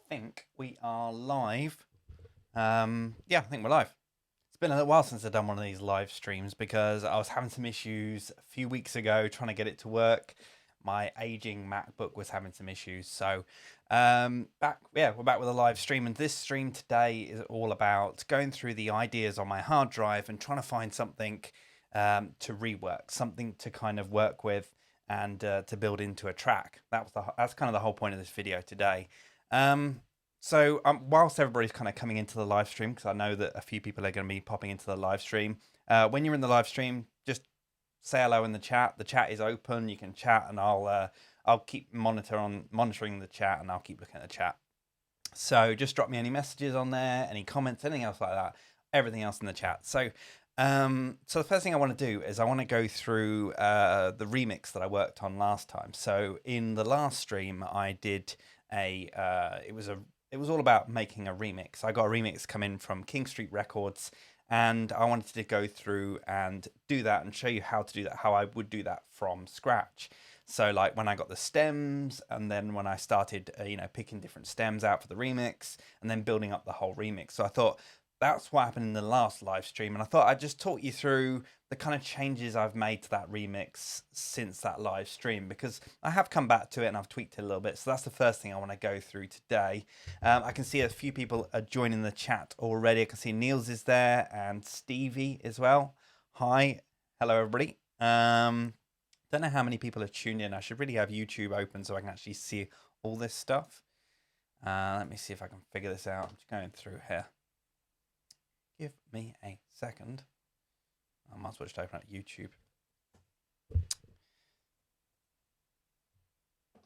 think we are live. Yeah, I think we're live. It's been a little while since I've done one of these live streams because I was having some issues a few weeks ago trying to get it to work. My aging MacBook was having some issues. So, we're back with a live stream. And this stream today is all about going through the ideas on my hard drive and trying to find something to rework, something to kind of work with and to build into a track. That's kind of the whole point of this video today. Whilst everybody's kind of coming into the live stream, because I know that a few people are going to be popping into the live stream, when you're in the live stream, just say hello in the chat. The chat is open. You can chat, and I'll keep monitoring the chat, and I'll keep looking at the chat. So just drop me any messages on there, any comments, anything else like that. Everything else in the chat. So the first thing I want to do is I want to go through the remix that I worked on last time. So in the last stream, I did it was all about making a remix. I got a remix come in from King Street Records, and I wanted to go through and do that and show you how to do that, how I would do that from scratch. So like when I got the stems, and then when I started, picking different stems out for the remix, and then building up the whole remix. So I thought that's what happened in the last live stream, and I thought I'd just talk you through the kind of changes I've made to that remix since that live stream, because I have come back to it and I've tweaked it a little bit. So that's the first thing I want to go through today. I can see a few people are joining the chat already. I can see Niels is there and Stevie as well. Hi, hello everybody. Don't know how many people are tuned in. I should really have YouTube open so I can actually see all this stuff. Let me see if I can figure this out. I'm just going through here. Give me a second. I might as well just open up YouTube.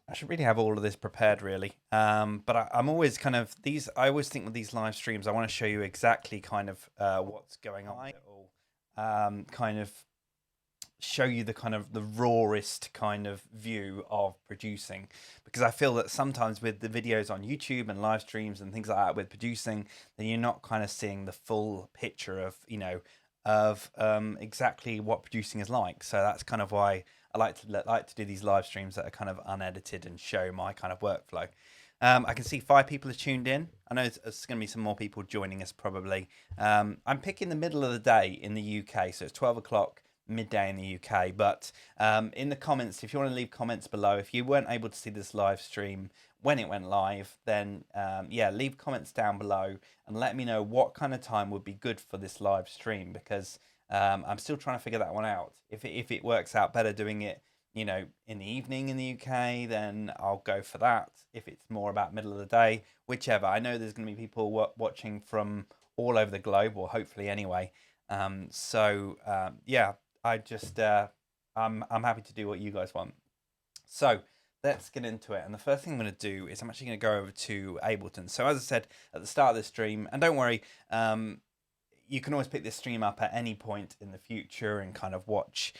I should really have all of this prepared, really. But I'm always I always think with these live streams, I want to show you exactly kind of what's going on. Kind of show you the rawest kind of view of producing, because I feel that sometimes with the videos on YouTube and live streams and things like that with producing, then you're not kind of seeing the full picture of exactly what producing is like. So that's kind of why I like to do these live streams that are kind of unedited and show my kind of workflow. I can see 5 people are tuned in. I know there's going to be some more people joining us probably. I'm picking the middle of the day in the UK, so it's 12 o'clock midday in the UK. But in the comments, if you want to leave comments below, if you weren't able to see this live stream when it went live, then leave comments down below and let me know what kind of time would be good for this live stream, because I'm still trying to figure that one out. If it works out better doing it, in the evening in the UK, then I'll go for that. If it's more about middle of the day, whichever. I know there's going to be people watching from all over the globe, or hopefully anyway. I just I'm happy to do what you guys want. So let's get into it. And the first thing I'm going to do is I'm actually going to go over to Ableton. So as I said at the start of this stream, and don't worry, you can always pick this stream up at any point in the future and kind of watch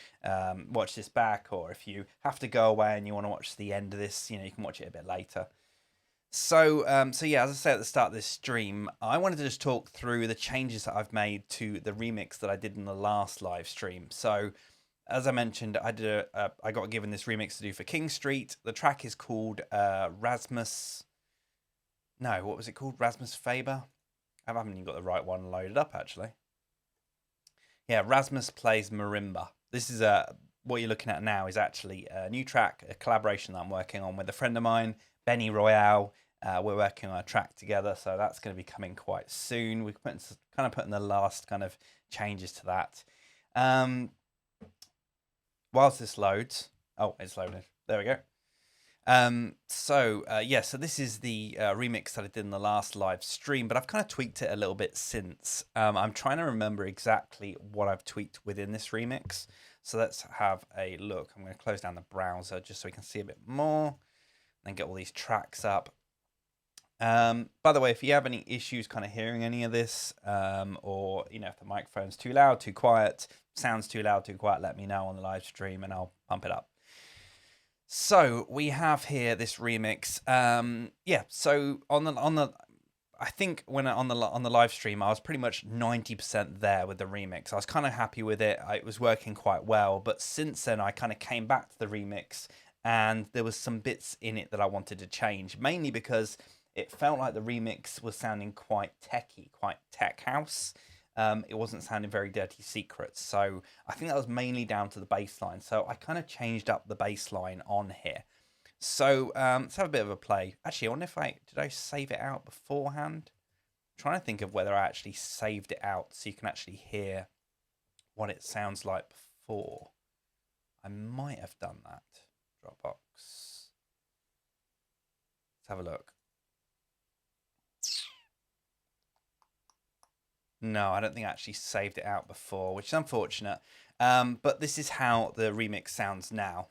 this back, or if you have to go away and you want to watch the end of this, you can watch it a bit later. So as I said at the start of this stream, I wanted to just talk through the changes that I've made to the remix that I did in the last live stream. So as I mentioned, I got given this remix to do for King Street. The track is called Rasmus Faber? I haven't even got the right one loaded up, actually. Yeah, Rasmus Plays Marimba. This is what you're looking at now is actually a new track, a collaboration that I'm working on with a friend of mine, Benny Royale. We're working on a track together, so that's going to be coming quite soon. We're putting the last kind of changes to that. Whilst this loads, it's loaded. There we go. So this is the remix that I did in the last live stream, but I've kind of tweaked it a little bit since. I'm trying to remember exactly what I've tweaked within this remix. So let's have a look. I'm going to close down the browser just so we can see a bit more and get all these tracks up. By the way, if you have any issues kind of hearing any of this, or if the microphone's too loud, too quiet, sounds too loud, too quiet, let me know on the live stream and I'll pump it up. So we have here this remix. So I think when on the live stream, I was pretty much 90% there with the remix. I was kind of happy with it. It was working quite well. But since then, I kind of came back to the remix, and there was some bits in it that I wanted to change, mainly because it felt like the remix was sounding quite techy, quite tech house. It wasn't sounding very Dirty Secrets. So I think that was mainly down to the bass line. So I kind of changed up the bass line on here. So let's have a bit of a play. Actually, I wonder if did I save it out beforehand? I'm trying to think of whether I actually saved it out so you can actually hear what it sounds like before. I might have done that. Dropbox. Let's have a look. No, I don't think I actually saved it out before, which is unfortunate. But this is how the remix sounds now.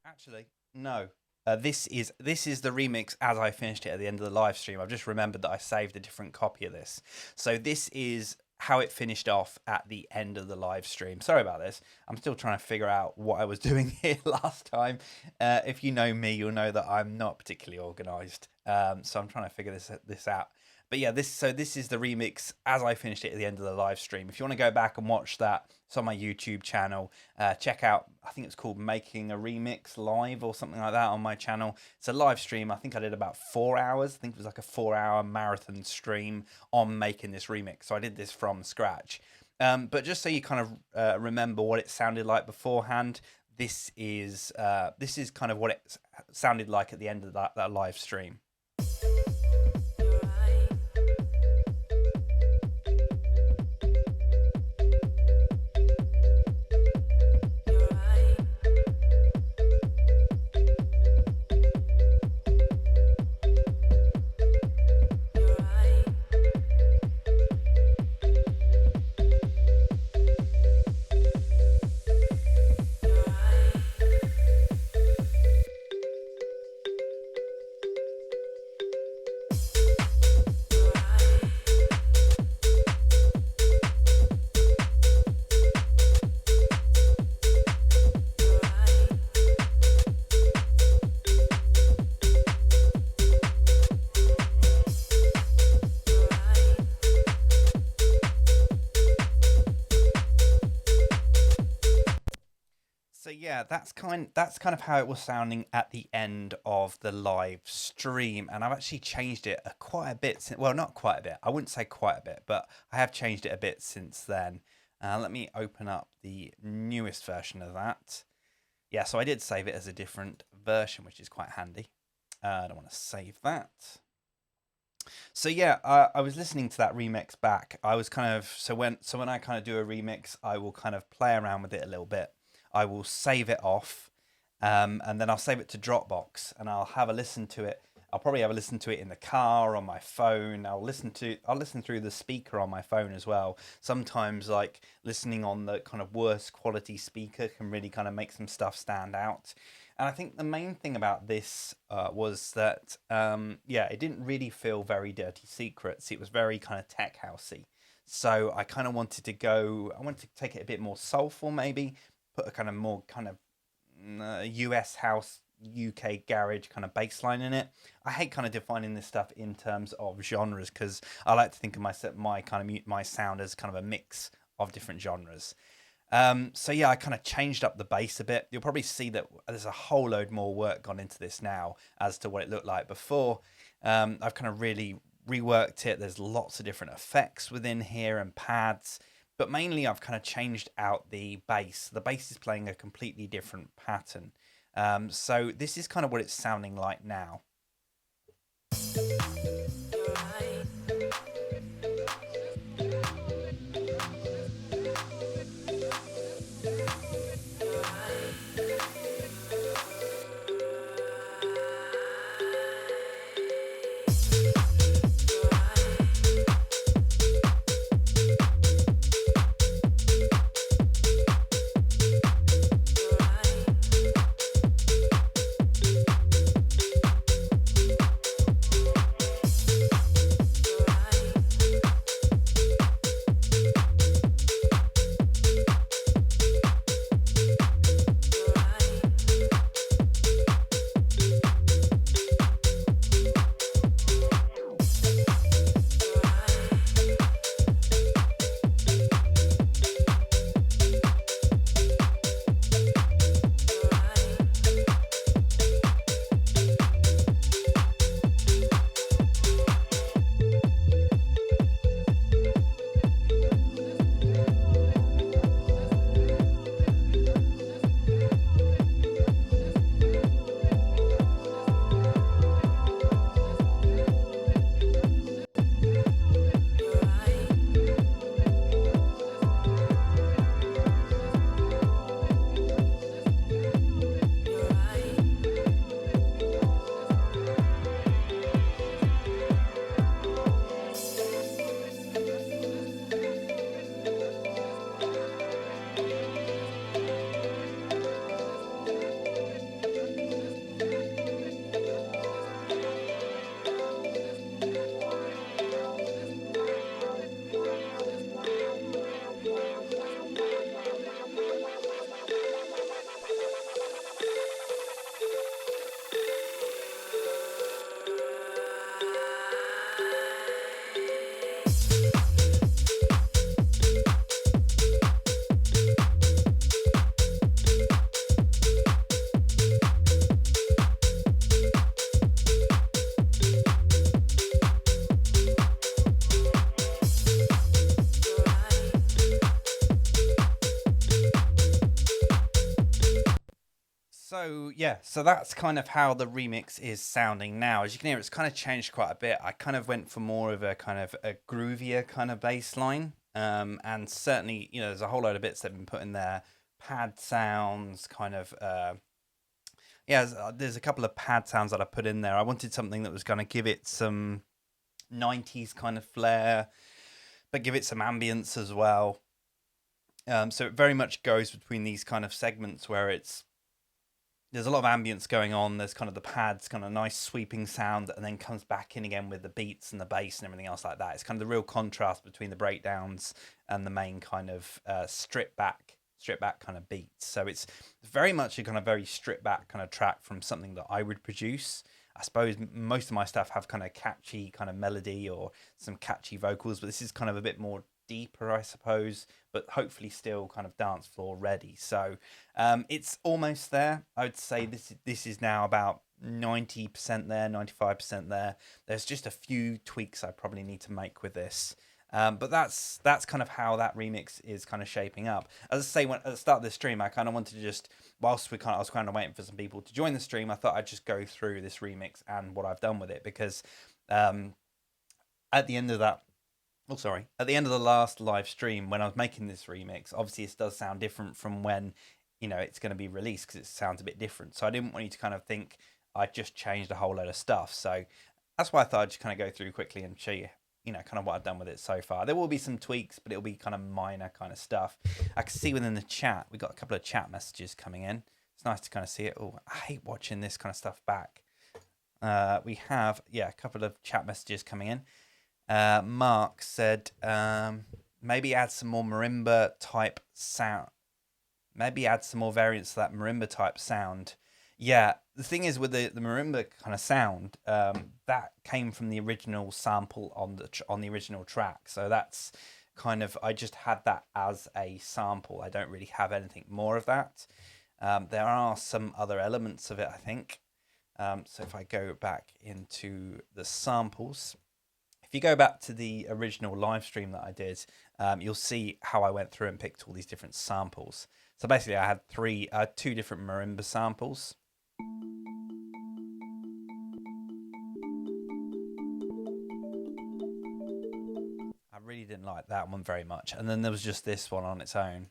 Actually, no. This is the remix as I finished it at the end of the live stream. I've just remembered that I saved a different copy of this. So this is how it finished off at the end of the live stream. Sorry about this. I'm still trying to figure out what I was doing here last time. If you know me, you'll know that I'm not particularly organized. So I'm trying to figure this out. But yeah, this is the remix as I finished it at the end of the live stream. If you want to go back and watch that, it's on my YouTube channel. Check out, I think it's called Making a Remix Live or something like that on my channel. It's a live stream. I think I did about 4 hours. I think it was like a 4-hour marathon stream on making this remix. So I did this from scratch. But just so you kind of remember what it sounded like beforehand, this is kind of what it sounded like at the end of that live stream. So yeah, that's kind of how it was sounding at the end of the live stream, and I've actually changed it quite a bit. Well, not quite a bit. I wouldn't say quite a bit, but I have changed it a bit since then. Let me open up the newest version of that. Yeah, so I did save it as a different version, which is quite handy. I don't want to save that. So yeah, I was listening to that remix back. I was kind of when I kind of do a remix, I will kind of play around with it a little bit. I will save it off, and then I'll save it to Dropbox, and I'll have a listen to it. I'll probably have a listen to it in the car, on my phone. I'll listen through the speaker on my phone as well. Sometimes, like, listening on the kind of worst quality speaker can really kind of make some stuff stand out. And I think the main thing about this was that, yeah, it didn't really feel very Dirty Secrets. It was very kind of tech housey. So I kind of wanted to take it a bit more soulful, maybe. Put a kind of more kind of US house, UK garage kind of bass line in it. I hate kind of defining this stuff in terms of genres because I like to think of my sound as kind of a mix of different genres. So yeah, I kind of changed up the bass a bit. You'll probably see that there's a whole load more work gone into this now as to what it looked like before. I've kind of really reworked it. There's lots of different effects within here and pads. But mainly I've kind of changed out the bass. The bass is playing a completely different pattern. So this is kind of what it's sounding like now. So yeah, so that's kind of how the remix is sounding now. As you can hear, it's kind of changed quite a bit. I kind of went for more of a kind of a groovier kind of bass line. And certainly, there's a whole load of bits that have been put in there. Pad sounds, kind of yeah, there's a couple of pad sounds that I put in there. I wanted something that was going to give it some 90s kind of flair, but give it some ambience as well. So it very much goes between these kind of segments where there's a lot of ambience going on. There's kind of the pads, kind of nice sweeping sound, and then comes back in again with the beats and the bass and everything else like that. It's kind of the real contrast between the breakdowns and the main kind of stripped back kind of beats. So it's very much a kind of very stripped back kind of track from something that I would produce. I suppose most of my stuff have kind of catchy kind of melody or some catchy vocals, but this is kind of a bit more deeper, I suppose, but hopefully still kind of dance floor ready. So it's almost there. I would say this is now about 90% there, 95% there. There's just a few tweaks I probably need to make with this. But that's kind of how that remix is kind of shaping up. As I say, at the start of the stream, I kind of wanted to just, whilst I was kind of waiting for some people to join the stream, I thought I'd just go through this remix and what I've done with it, because at the end of that, at the end of the last live stream, when I was making this remix, obviously it does sound different from when, it's going to be released, because it sounds a bit different. So I didn't want you to kind of think I just changed a whole load of stuff. So that's why I thought I'd just kind of go through quickly and show you, kind of what I've done with it so far. There will be some tweaks, but it'll be kind of minor kind of stuff. I can see within the chat, we got a couple of chat messages coming in. It's nice to kind of see it. Oh, I hate watching this kind of stuff back. We have, a couple of chat messages coming in. Mark said, maybe add some more marimba type sound. Maybe add some more variants to that marimba type sound. Yeah, the thing is with the marimba kind of sound, that came from the original sample on the original track. So that's kind of, I just had that as a sample. I don't really have anything more of that. There are some other elements of it, I think. So if I go back into the samples, if you go back to the original live stream that I did, you'll see how I went through and picked all these different samples. So basically I had two different marimba samples. I really didn't like that one very much. And then there was just this one on its own.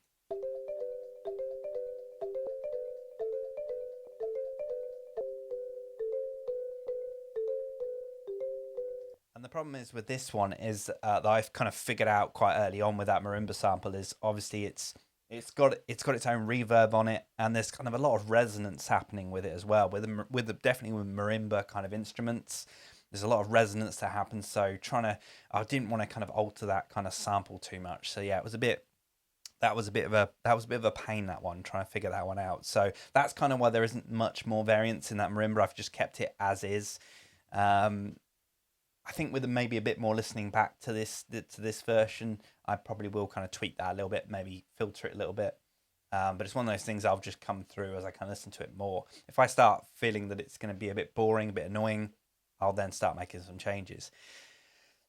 And the problem is with this one is that I've kind of figured out quite early on with that marimba sample is obviously it's got its own reverb on it, and there's kind of a lot of resonance happening with it as well. Definitely with marimba kind of instruments, there's a lot of resonance that happens. So I didn't want to kind of alter that kind of sample too much. So yeah, that was a bit of a pain, that one, trying to figure that one out. So that's kind of why there isn't much more variance in that marimba. I've just kept it as is. I think with maybe a bit more listening back to this version, I probably will kind of tweak that a little bit, maybe filter it a little bit. But it's one of those things I'll just come through as I kind of listen to it more. If I start feeling that it's going to be a bit boring, a bit annoying, I'll then start making some changes.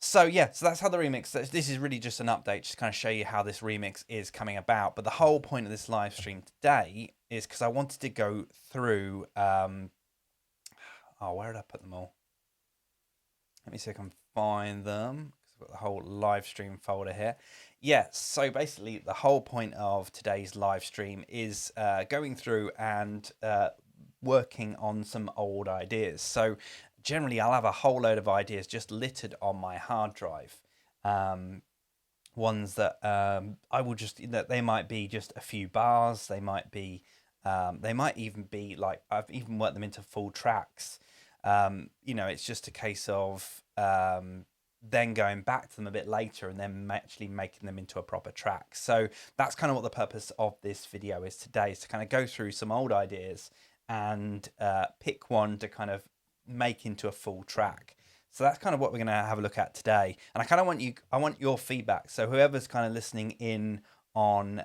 So yeah, so that's how the remix. This is really just an update, just to kind of show you how this remix is coming about. But the whole point of this live stream today is because I wanted to go through. Where did I put them all? Let me see if I can find them. I've got the whole live stream folder here. Yeah, so basically the whole point of today's live stream is going through and working on some old ideas. So generally I'll have a whole load of ideas just littered on my hard drive. Ones that I will just, they might be just a few bars. They might even be like, I've even worked them into full tracks. It's just a case of then going back to them a bit later and then actually making them into a proper track. So that's kind of what the purpose of this video is today, is to kind of go through some old ideas and pick one to kind of make into a full track. So that's kind of what we're going to have a look at today. And I kind of want your feedback. So whoever's kind of listening in on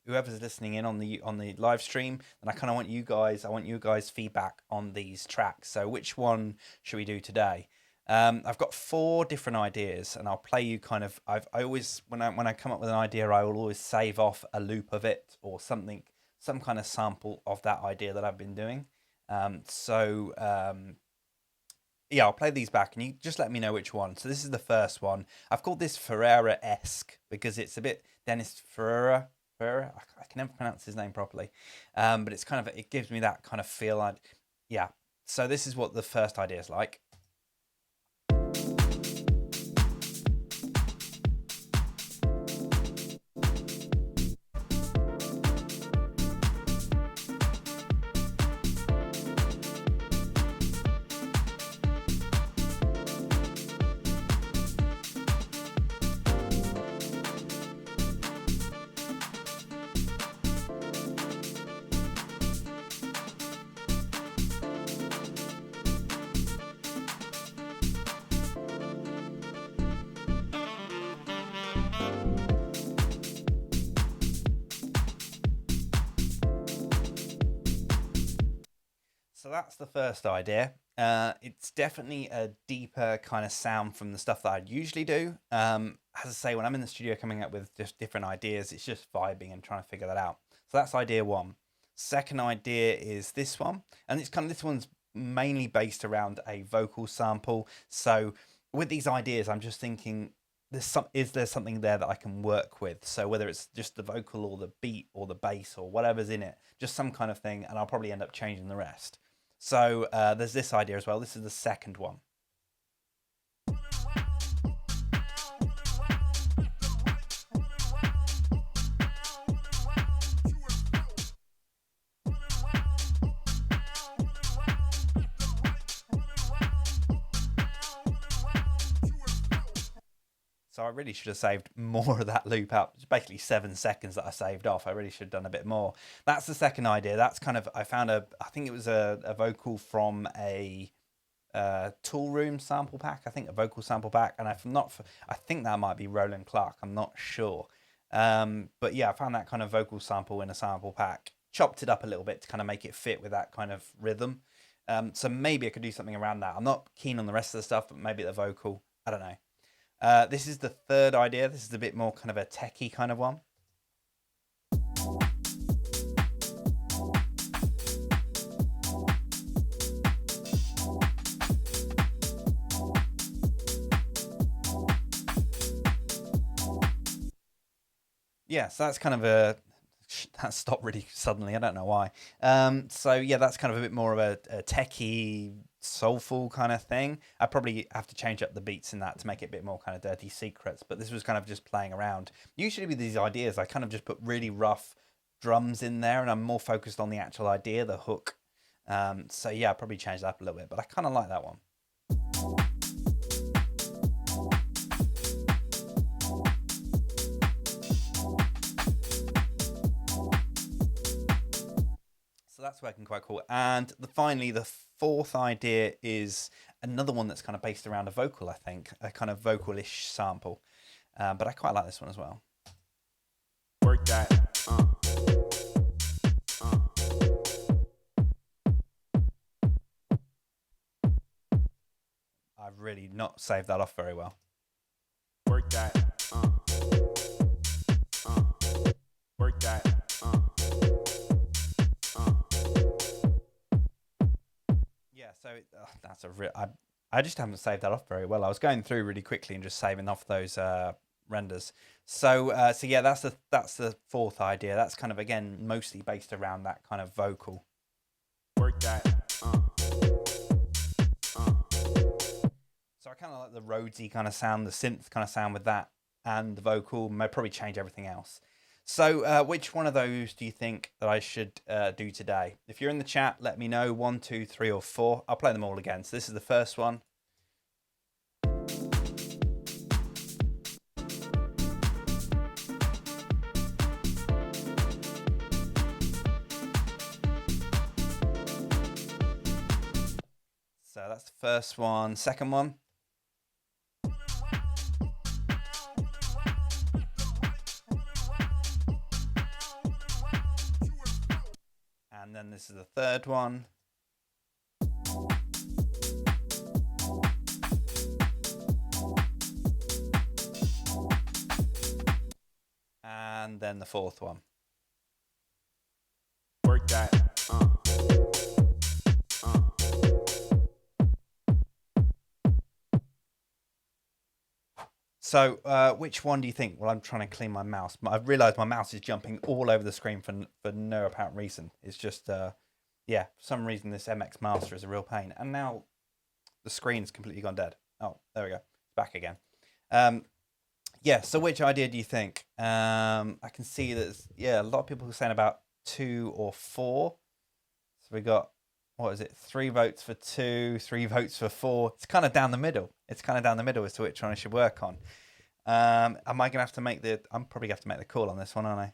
the live stream, and I kind of want you guys feedback on these tracks. So which one should we do today? I've got 4 different ideas, and I'll play you kind of. I always when I come up with an idea, I will always save off a loop of it or something some kind of sample of that idea that I've been doing. Yeah, I'll play these back and you just let me know which one. So this is the first one. I've called this Ferreira-esque because it's a bit Dennis Ferreira. I can never pronounce his name properly. But it's kind of, it gives me that kind of feel. Yeah. So this is what the first idea is like. So that's the first idea. It's definitely a deeper kind of sound from the stuff that I'd usually do. As I say, when I'm in the studio coming up with just different ideas, it's just vibing and trying to figure that out. So that's idea one. Second idea is this one, and it's kind of, this one's mainly based around a vocal sample. So with these ideas, I'm just thinking, is there something there that I can work with? So whether it's just the vocal or the beat or the bass or whatever's in it, just some kind of thing, and I'll probably end up changing the rest. So there's this idea as well. This is the second one. So I really should have saved more of that loop out. It's basically 7 seconds that I saved off. I really should have done a bit more. That's the second idea. That's kind of, I found I think it was a vocal from a Tool Room sample pack. I think a vocal sample pack. And I think that might be Roland Clark. I'm not sure. But yeah, I found that kind of vocal sample in a sample pack. Chopped it up a little bit to kind of make it fit with that kind of rhythm. So maybe I could do something around that. I'm not keen on the rest of the stuff, but maybe the vocal. I don't know. This is the third idea. This is a bit more kind of a techie kind of one. Yeah, so that's kind of that stopped really suddenly. I don't know why. So yeah, that's kind of a bit more of a techie, soulful kind of thing. I probably have to change up the beats in that to make it a bit more kind of dirty Secretz, but this was kind of just playing around. Usually with these ideas, I kind of just put really rough drums in there and I'm more focused on the actual idea, the hook. So yeah, I'll probably change that up a little bit, but I kind of like that one. So that's working quite cool. And finally, the fourth idea is another one that's kind of based around a vocal, I think, a kind of vocal-ish sample. But I quite like this one as well. Work that. I've really not saved that off very well. Work that. Work that. Yeah, so that's a real. I just haven't saved that off very well. I was going through really quickly and just saving off those renders. So yeah, that's the fourth idea. That's kind of, again, mostly based around that kind of vocal. Work that. So I kind of like the Rhodesy kind of sound, the synth kind of sound with that, and the vocal. May probably change everything else. So which one of those do you think that I should do today? If you're in the chat, let me know. 1, 2, 3, or 4. I'll play them all again. So this is the first one. So that's the first one. Second one. And then this is the third one. And then the fourth one. So, which one do you think? Well, I'm trying to clean my mouse. I've realised my mouse is jumping all over the screen for no apparent reason. It's just, yeah, for some reason this MX Master is a real pain. And now the screen's completely gone dead. Oh, there we go. It's back again. Yeah, so which idea do you think? I can see there's, yeah, a lot of people are saying about 2 or 4. So we got, what is it? 3 votes for 2, 3 votes for 4. It's kind of down the middle. It's kind of down the middle as to which one I should work on. Am I gonna have to make the? I'm probably gonna have to make the call on this one, aren't I?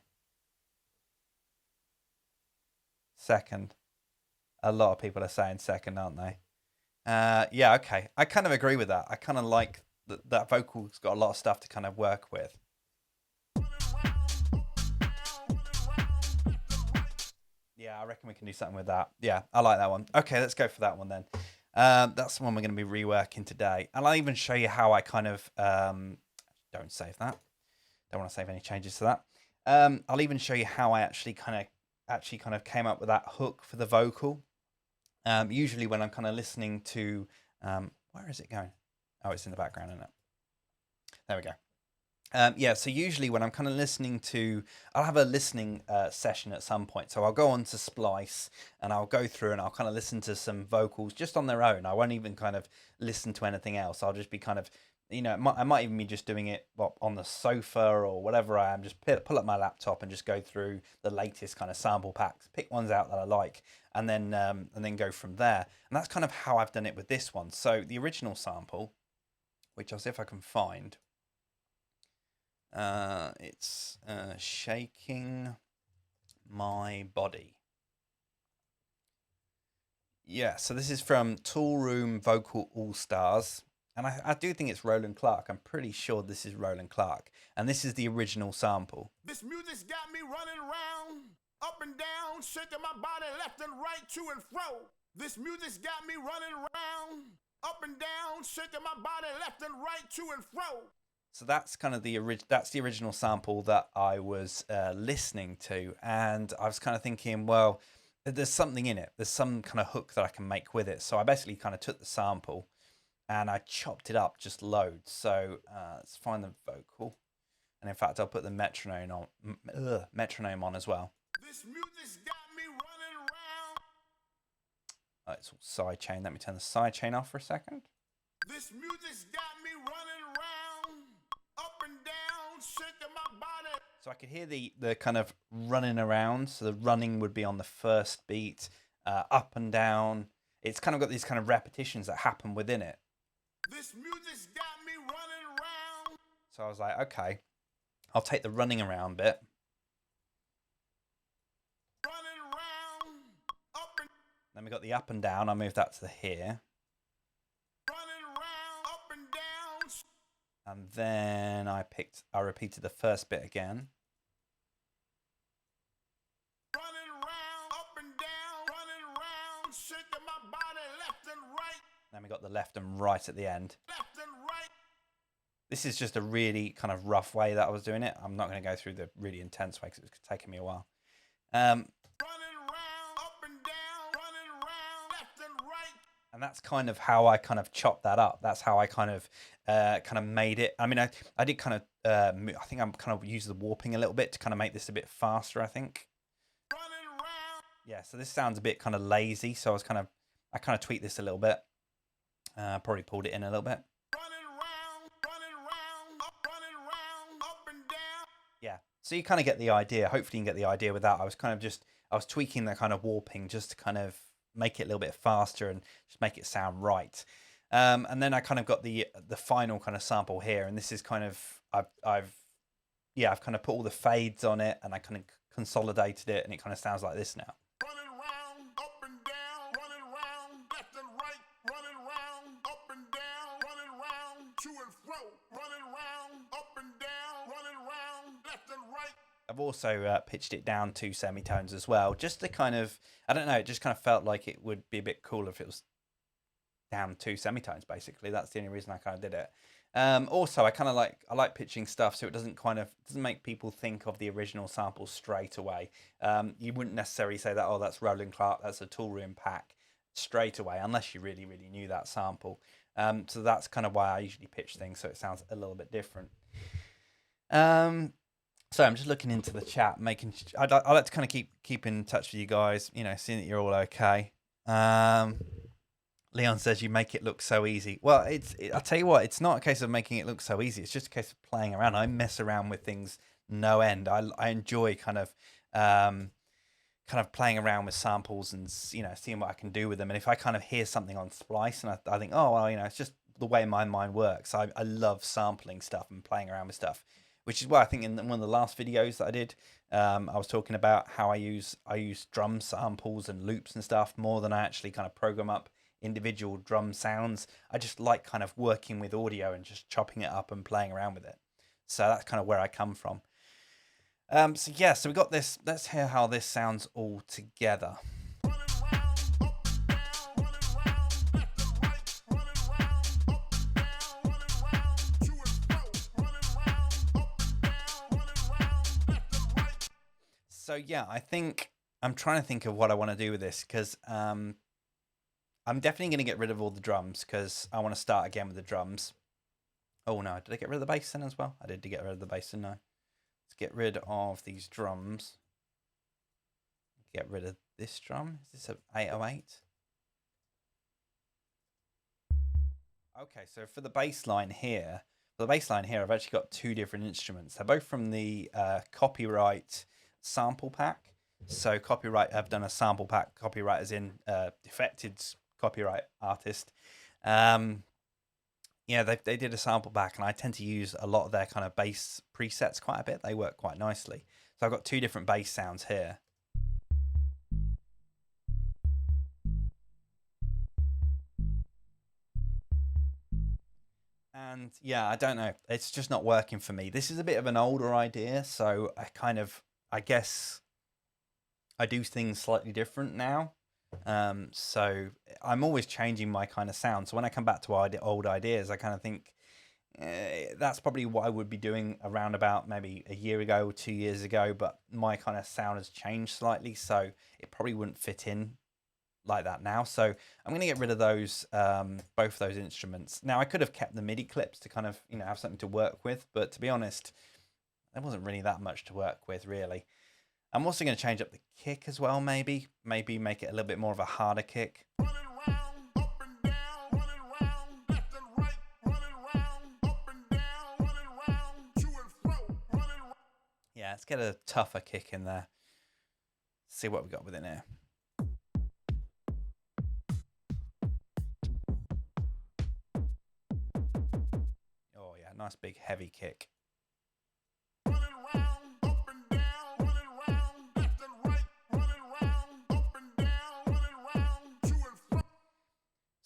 Second. A lot of people are saying second, aren't they? Yeah, okay. I kind of agree with that. I kind of like that vocal's got a lot of stuff to kind of work with. Yeah, I reckon we can do something with that. Yeah, I like that one. Okay, let's go for that one then. That's the one we're going to be reworking today. And I'll even show you how I kind of don't save that. Don't want to save any changes to that. I'll even show you how I actually kind of came up with that hook for the vocal. Usually when I'm kind of listening to where is it going? Oh, it's in the background, isn't it? There we go. Yeah, so usually when I'm kind of listening to, I'll have a listening session at some point. So I'll go on to Splice and I'll go through and I'll kind of listen to some vocals just on their own. I won't even kind of listen to anything else. I'll just be kind of, I might even be just doing it on the sofa or whatever I am. Just pull up my laptop and just go through the latest kind of sample packs, pick ones out that I like, and then go from there. And that's kind of how I've done it with this one. So the original sample, which I'll see if I can find. It's shaking my body. Yeah, so this is from Toolroom Vocal All Stars. And I do think it's Roland Clark. I'm pretty sure this is Roland Clark. And this is the original sample. This music's got me running around, up and down, shaking my body left and right, to and fro. This music's got me running around, up and down, shaking my body left and right, to and fro. So that's kind of the original sample that I was listening to, and I was kind of thinking, well, there's something in it. There's some kind of hook that I can make with it. So I basically kind of took the sample and I chopped it up just loads. So let's find the vocal, and in fact, I'll put the metronome on as well. This music's got me running around. It's all sidechain. Let me turn the sidechain off for a second. This music's got me running around, up and down, shaking my body. So I could hear the kind of running around. So the running would be on the first beat, up and down. It's kind of got these kind of repetitions that happen within it. This music's got me running around. So I was like, okay, I'll take the running around bit. Running around, up and Then we got the up and down. I'll move that to the here. running around, up and down. And then I repeated the first bit again. Running around, up and down, running around, shaking my body left and right, Then we got the left and right at the end. left and right. This is just a really kind of rough way that I was doing it. I'm not going to go through the really intense way because it's taking me a while. Running around, up and down, running around, left and right. And that's kind of how I kind of chopped that up. That's how I kind of made it. I mean, I did kind of, I think I'm kind of using the warping a little bit to kind of make this a bit faster, I think. Running around. Yeah, so this sounds a bit kind of lazy. So I kind of tweaked this a little bit. Probably pulled it in a little bit. Running around, up and down. Yeah, so you kind of get the idea. Hopefully you can get the idea with that. I was tweaking the kind of warping just to kind of make it a little bit faster and just make it sound right. And then I kind of got the final kind of sample here, and this is kind of I've kind of put all the fades on it, and I kind of consolidated it, and it kind of sounds like this now. Running around, up and down, running around, left and right, running around, up and down, running around, to and fro, running around, up and down, running around, left and right. I've also pitched it down 2 semitones as well, just to kind of, I don't know, it just kind of felt like it would be a bit cooler if it was down 2 semitones, basically. That's the only reason I kind of did it. Also, I like pitching stuff so it doesn't make people think of the original sample straight away. You wouldn't necessarily say that, oh, that's Roland Clark, that's a Toolroom pack straight away, unless you really, really knew that sample. So that's kind of why I usually pitch things, so it sounds a little bit different. So I'm just looking into the chat, I like to kind of keep in touch with you guys, seeing that you're all okay. Leon says you make it look so easy. Well, I'll tell you what, it's not a case of making it look so easy. It's just a case of playing around. I mess around with things no end. I enjoy kind of playing around with samples and seeing what I can do with them. And if I kind of hear something on Splice and I think, oh well, it's just the way my mind works. I love sampling stuff and playing around with stuff, which is why I think in one of the last videos that I did, I was talking about how I use drum samples and loops and stuff more than I actually kind of program up individual drum sounds. I just like kind of working with audio and just chopping it up and playing around with it. So that's kind of where I come from. So we got this. Let's hear how this sounds all together. So yeah, I think I'm trying to think of what I want to do with this, because I'm definitely going to get rid of all the drums because I want to start again with the drums. Oh no, did I get rid of the bass then as well? I did get rid of the bass, didn't I? Let's get rid of these drums. Get rid of this drum. Is this an 808? Okay, so for the bass line here, I've actually got two different instruments. They're both from the Copyright sample pack. So Copyright have done a sample pack. Copyright as in Defected copyright artist. Yeah, they did a sample pack, and I tend to use a lot of their kind of bass presets quite a bit. They work quite nicely. So I've got two different bass sounds here. And yeah, I don't know. It's just not working for me. This is a bit of an older idea, so I guess I do things slightly different now. So I'm always changing my kind of sound. So when I come back to old ideas, I kind of think that's probably what I would be doing around about maybe a year ago or 2 years ago, but my kind of sound has changed slightly, so it probably wouldn't fit in like that now. So I'm going to get rid of those, both those instruments. Now I could have kept the MIDI clips to kind of, have something to work with, but to be honest, there wasn't really that much to work with really. I'm also going to change up the kick as well, maybe make it a little bit more of a harder kick. Yeah, let's get a tougher kick in there. See what we got with it now. Oh yeah, nice big heavy kick.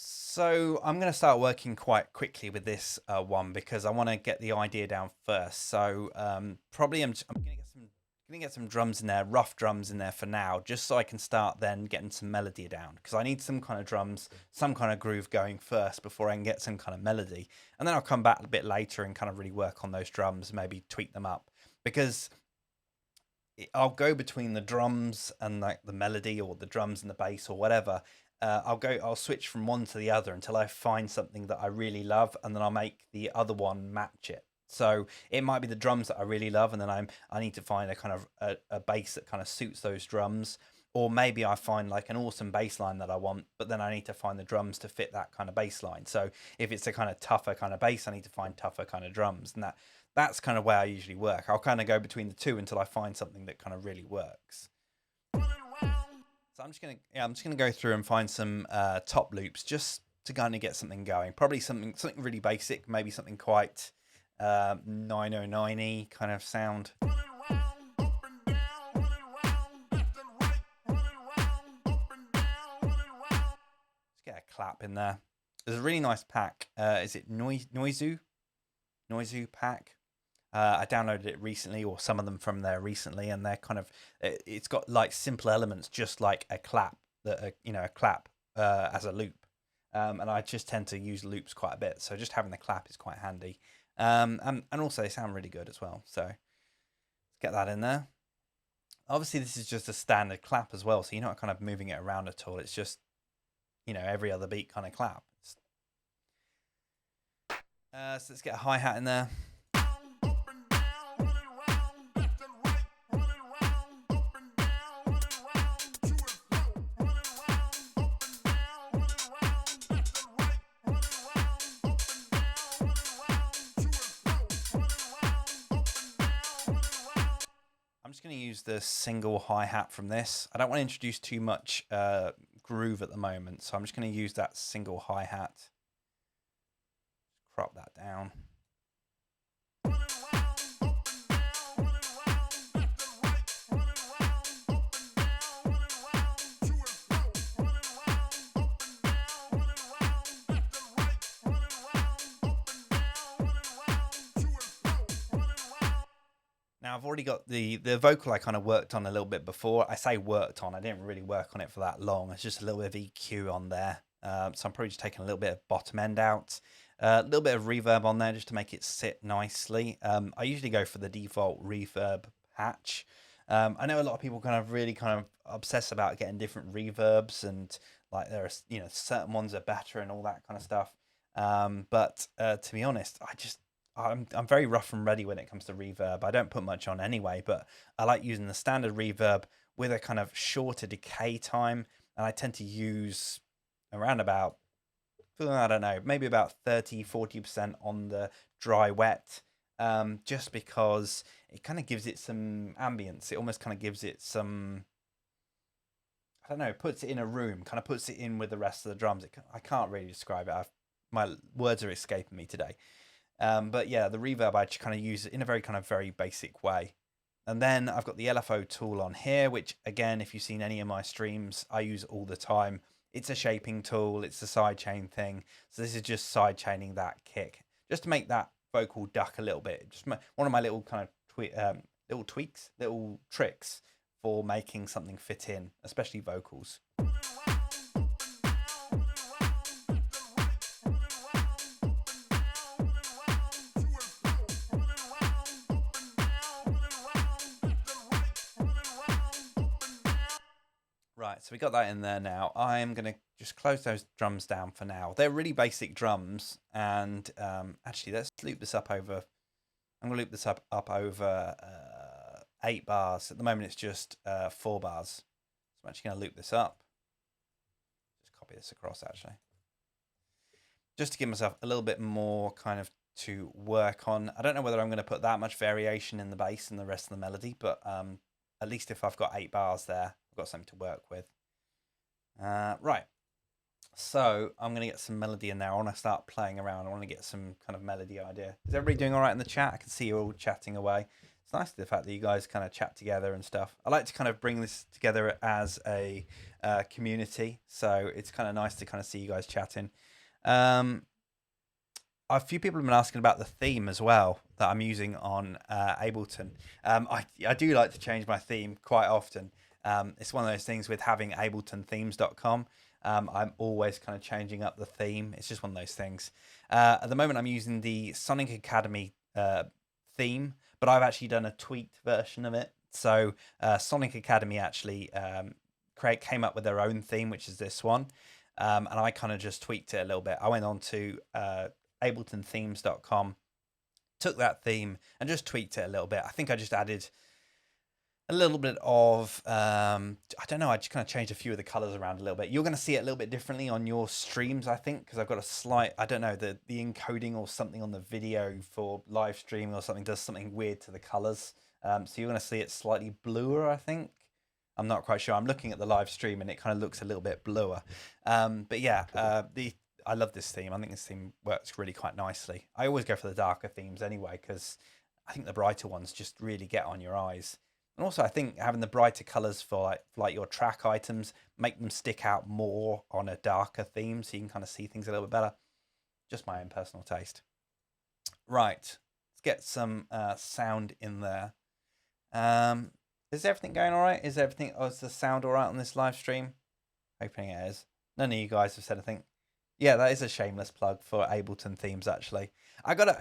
So I'm going to start working quite quickly with this one because I want to get the idea down first. So probably I'm going to get some drums in there, rough drums in there for now, just so I can start then getting some melody down, because I need some kind of drums, some kind of groove going first before I can get some kind of melody. And then I'll come back a bit later and kind of really work on those drums, maybe tweak them up, because I'll go between the drums and like the melody, or the drums and the bass, or whatever. I'll switch from one to the other until I find something that I really love, and then I'll make the other one match it. So it might be the drums that I really love, and then I need to find a kind of a bass that kind of suits those drums, or maybe I find like an awesome bass line that I want, but then I need to find the drums to fit that kind of bass line. So if it's a kind of tougher kind of bass, I need to find tougher kind of drums, and that's kind of where I usually work. I'll kind of go between the two until I find something that kind of really works. So I'm just gonna go through and find some top loops just to kind of get something going. Probably something really basic, maybe something quite 909y kind of sound. Let's get a clap in there. There's a really nice pack. Is it Noizu pack? I downloaded it recently, or some of them from there recently, and they're kind of, it's got like simple elements, just like a clap, as a loop. And I just tend to use loops quite a bit, so just having the clap is quite handy. And also they sound really good as well. So let's get that in there. Obviously this is just a standard clap as well, so you're not kind of moving it around at all. It's just, every other beat kind of clap. So let's get a hi-hat in there. I'm just going to use the single hi-hat from this. I don't want to introduce too much groove at the moment, so I'm just going to use that single hi-hat. Crop that down. Now I've already got the vocal I kind of worked on a little bit before. I say worked on, I didn't really work on it for that long. It's just a little bit of EQ on there. So I'm probably just taking a little bit of bottom end out. A little bit of reverb on there just to make it sit nicely. I usually go for the default reverb patch. I know a lot of people really obsess about getting different reverbs, and like there are certain ones are better and all that kind of stuff. But to be honest, I'm very rough and ready when it comes to reverb. I don't put much on anyway, but I like using the standard reverb with a kind of shorter decay time, and I tend to use around about, I don't know, maybe about 30-40% on the dry wet, just because it kind of gives it some ambience. It almost kind of gives it some, I don't know, puts it in a room, kind of puts it in with the rest of the drums. I can't really describe it. My words are escaping me today. But yeah, the reverb I just kind of use it in a very basic way. And then I've got the LFO tool on here, which again, if you've seen any of my streams, I use all the time. It's a shaping tool. It's a sidechain thing. So this is just sidechaining that kick, just to make that vocal duck a little bit. Just one of my little kind of little tweaks, little tricks for making something fit in, especially vocals. Right, so we got that in there now. I'm going to just close those drums down for now. They're really basic drums, and actually, let's loop this up over. I'm going to loop this up over 8 bars. At the moment, it's just 4 bars. So I'm actually going to loop this up. Just copy this across, actually. Just to give myself a little bit more kind of to work on. I don't know whether I'm going to put that much variation in the bass and the rest of the melody, but at least if I've got 8 bars there, I've got something to work with. Right, so I'm going to get some melody in there. I want to start playing around. I want to get some kind of melody idea. Is everybody doing all right in the chat? I can see you all chatting away. It's nice the fact that you guys kind of chat together and stuff. I like to kind of bring this together as a community, so it's kind of nice to kind of see you guys chatting. A few people have been asking about the theme as well that I'm using on Ableton. I do like to change my theme quite often. It's one of those things with having abletonthemes.com. I'm always kind of changing up the theme. It's just one of those things. At the moment, I'm using the Sonic Academy theme, but I've actually done a tweaked version of it. So Sonic Academy actually came up with their own theme, which is this one. And I kind of just tweaked it a little bit. I went on to abletonthemes.com, took that theme and just tweaked it a little bit. I think I just added a little bit of, I don't know, I just kind of changed a few of the colors around a little bit. You're going to see it a little bit differently on your streams, I think, because I've got a slight, I don't know, the encoding or something on the video for live streaming or something does something weird to the colors. So you're going to see it slightly bluer, I think. I'm not quite sure. I'm looking at the live stream and it kind of looks a little bit bluer. But yeah, I love this theme. I think this theme works really quite nicely. I always go for the darker themes anyway, because I think the brighter ones just really get on your eyes. And also I think having the brighter colors for like your track items make them stick out more on a darker theme, so you can kind of see things a little bit better. Just my own personal taste. Right, let's get some sound in there. Is everything going all right? Is the sound all right on this live stream? Hoping it is. None of you guys have said anything. Yeah, that is a shameless plug for Ableton themes, actually. I gotta,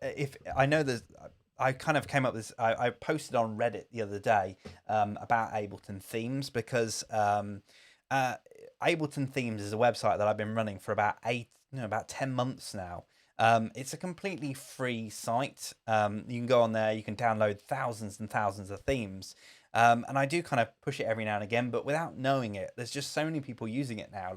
if I know there's, I kind of came up with this, I posted on Reddit the other day about Ableton themes, because Ableton themes is a website that I've been running for about 10 months now. It's a completely free site. You can go on there, you can download thousands and thousands of themes. And I do kind of push it every now and again, but without knowing it, there's just so many people using it now,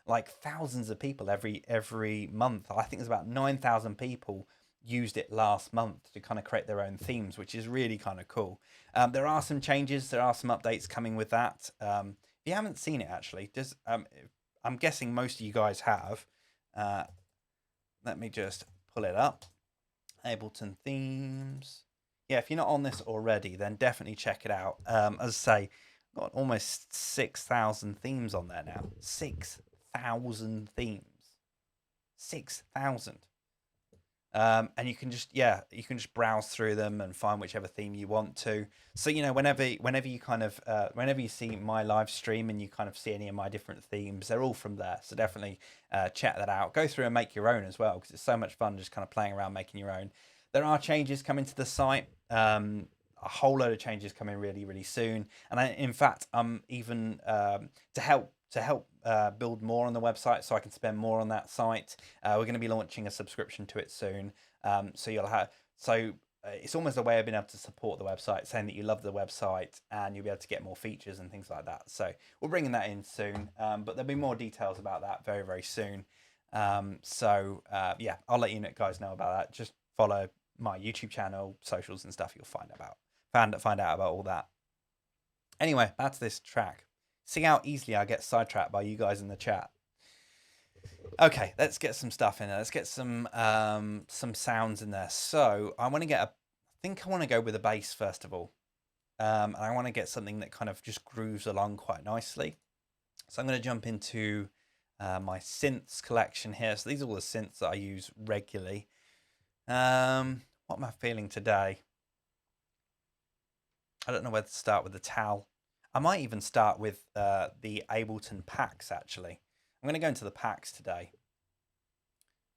like thousands of people every month. I think there's about 9,000 people used it last month to kind of create their own themes, which is really kind of cool. There are some changes, there are some updates coming with that. If you haven't seen it actually, I'm guessing most of you guys have. Let me just pull it up. Ableton themes. Yeah, if you're not on this already, then definitely check it out. As I say, got almost 6,000 themes on there now. 6,000 themes. 6,000. And you can just browse through them and find whichever theme you want to. So whenever you see my live stream and you kind of see any of my different themes, they're all from there. So definitely check that out. Go through and make your own as well, because it's so much fun just kind of playing around making your own. There are changes coming to the site. A whole load of changes coming really, really soon. And in fact, I'm even to help build more on the website so I can spend more on that site. We're going to be launching a subscription to it soon. It's almost a way of being able to support the website, saying that you love the website and you'll be able to get more features and things like that. So we're bringing that in soon, but there'll be more details about that very, very soon. I'll let you guys know about that. Just follow my YouTube channel, socials and stuff. You'll find out about all that. Anyway, back to this track. See how easily I get sidetracked by you guys in the chat. Okay, let's get some stuff in there. Let's get some sounds in there. So I want to go with a bass first of all. And I want to get something that kind of just grooves along quite nicely. So I'm going to jump into my synths collection here. So these are all the synths that I use regularly. What am I feeling today? I don't know whether to start with the Tal. I might even start with the Ableton packs, actually. I'm going to go into the packs today.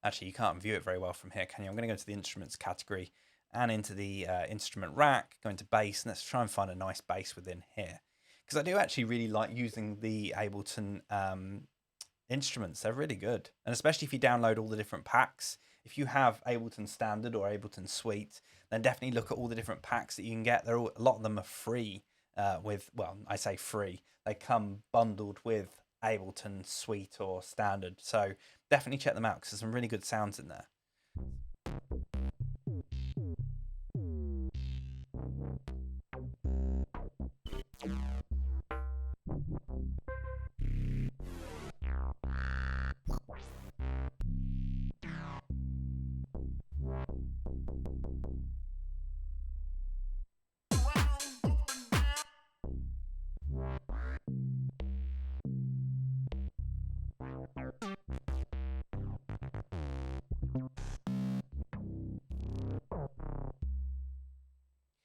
Actually, you can't view it very well from here, can you? I'm going to go to the instruments category and into the instrument rack, go into bass, and let's try and find a nice bass within here. Because I do actually really like using the Ableton instruments. They're really good. And especially if you download all the different packs. If you have Ableton Standard or Ableton Suite, then definitely look at all the different packs that you can get. A lot of them are free. I say free. They come bundled with Ableton Suite or Standard. So definitely check them out because there's some really good sounds in there.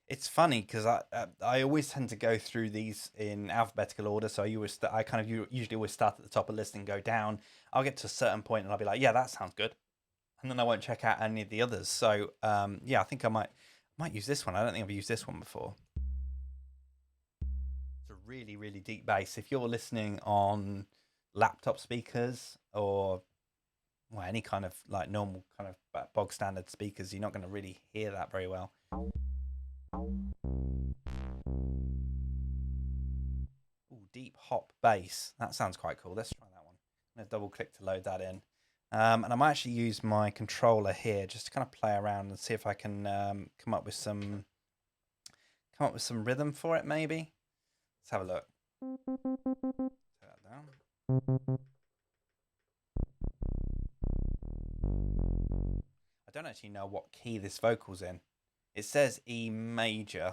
It's funny because I always tend to go through these in alphabetical order. So I kind of usually always start at the top of the list and go down. I'll get to a certain point and I'll be like, yeah, that sounds good, and then I won't check out any of the others. So I think I might use this one. I don't think I've used this one before. It's a really, really deep bass. If you're listening on laptop speakers or any kind of like normal kind of bog standard speakers, you're not going to really hear that very well. Ooh, deep hop bass. That sounds quite cool. Let's try that one. I'm going to double click to load that in. And I might actually use my controller here just to kind of play around and see if I can come up with some rhythm for it maybe. Let's have a look. Turn that down. I don't actually know what key this vocal's in. It says E major,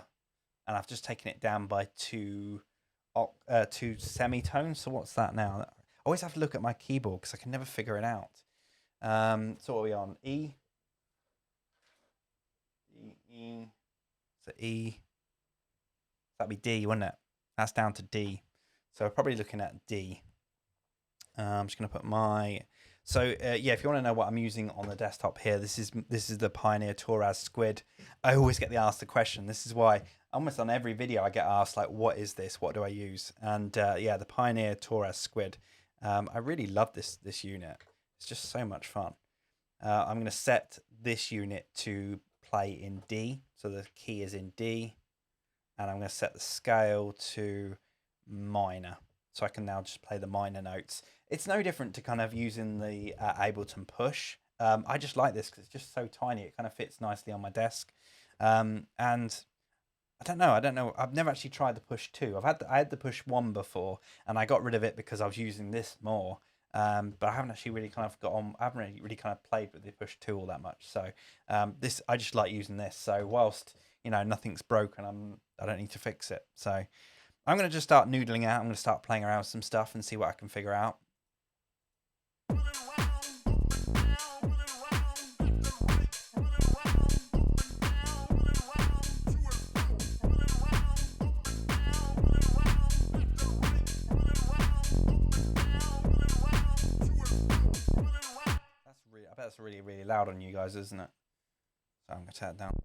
and I've just taken it down by two semitones. So what's that now? I always have to look at my keyboard because I can never figure it out. So what are we on? E. So E. That'd be D, wouldn't it? That's down to D. So we're probably looking at D. I'm just going to put my... So if you want to know what I'm using on the desktop here, this is the Pioneer Touraz Squid. I always get asked the question. This is why almost on every video I get asked, like, what is this? What do I use? And the Pioneer Touraz Squid. I really love this unit. It's just so much fun. I'm going to set this unit to play in D. So the key is in D. And I'm going to set the scale to minor. So I can now just play the minor notes. It's no different to kind of using the Ableton push. I just like this because it's just so tiny. It kind of fits nicely on my desk. And I don't know. I've never actually tried the push 2. I had the push 1 before, and I got rid of it because I was using this more. But I haven't actually really kind of got on. I haven't really kind of played with the push 2 all that much. So this, I just like using this. So whilst nothing's broken, I don't need to fix it. So I'm going to just start noodling out. I'm going to start playing around with some stuff and see what I can figure out. I bet that's really, really loud on you guys, isn't it? So I'm going to turn it down.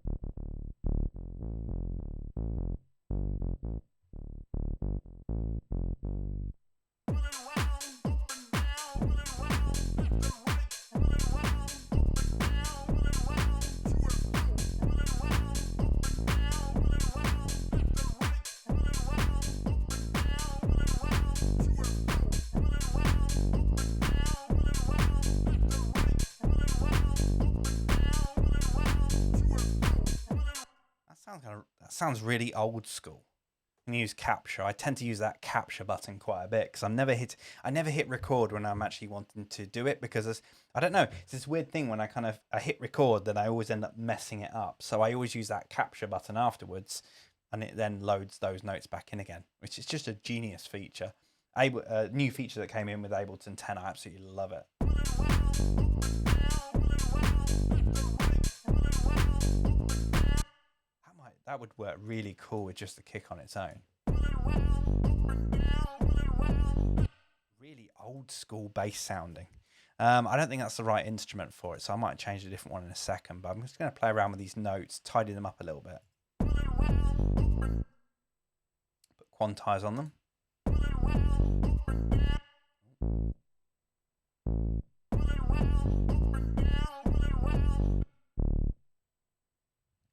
That sounds really old school. I'm gonna use capture. I tend to use that capture button quite a bit because I never hit record when I'm actually wanting to do it, because I don't know, it's this weird thing when I hit record, then I always end up messing it up. So I always use that capture button afterwards, and it then loads those notes back in again, which is just a genius feature. A new feature that came in with Ableton 10. I absolutely love it. That would work really cool with just the kick on its own. Really old school bass sounding. I don't think that's the right instrument for it, so I might change a different one in a second, but I'm just going to play around with these notes, tidy them up a little bit. Put quantize on them.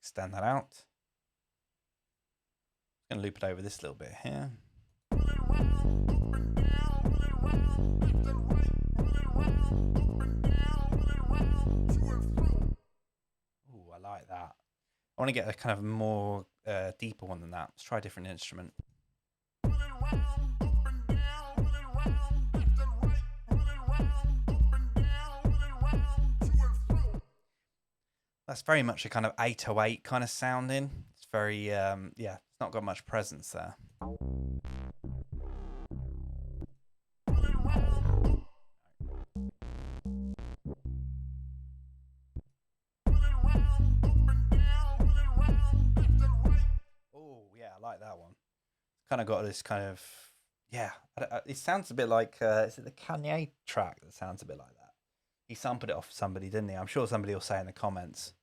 Extend that out. I'm going to loop it over this little bit here. Ooh, I like that. I want to get a kind of more deeper one than that. Let's try a different instrument. That's very much a kind of 808 kind of sounding. It's very, yeah, it's not got much presence there. Oh, yeah, I like that one. Kind of got this kind of, yeah, it sounds a bit like, is it the Kanye track that sounds a bit like that? He sampled it off somebody, didn't he? I'm sure somebody will say in the comments.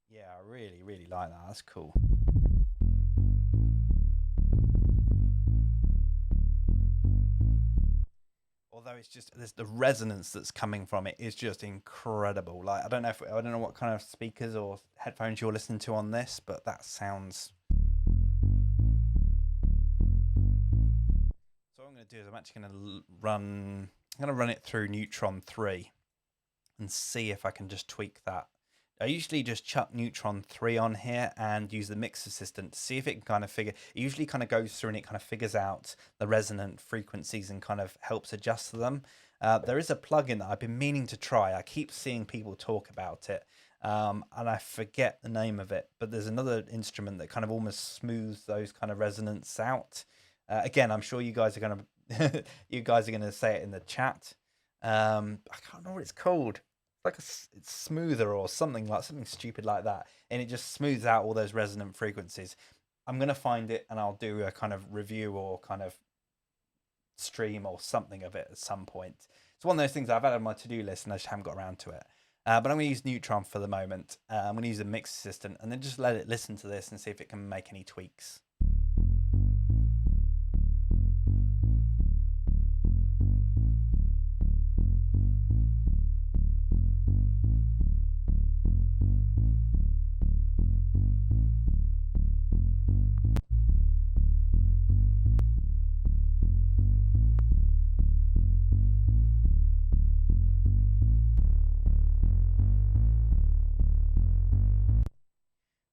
Yeah, I really, really like that. That's cool. Although it's just, there's the resonance that's coming from it is just incredible. Like, I don't know what kind of speakers or headphones you're listening to on this, but that sounds. So what I'm going to do is I'm actually going to run it through Neutron 3 and see if I can just tweak that. I usually just chuck Neutron 3 on here and use the mix assistant to see if it can kind of figure. It usually kind of goes through and it kind of figures out the resonant frequencies and kind of helps adjust them. There is a plugin that I've been meaning to try. I keep seeing people talk about it, and I forget the name of it. But there's another instrument that kind of almost smooths those kind of resonance out. Again, I'm sure you guys are going to say it in the chat. I can't remember what it's called. It's smoother or something stupid like that, and it just smooths out all those resonant frequencies. I'm gonna find it and I'll do a kind of review or kind of stream or something of it at some point. It's one of those things I've had on my to-do list and I just haven't got around to it. But I'm going to use Neutron for the moment. I'm going to use the mix assistant and then just let it listen to this and see if it can make any tweaks.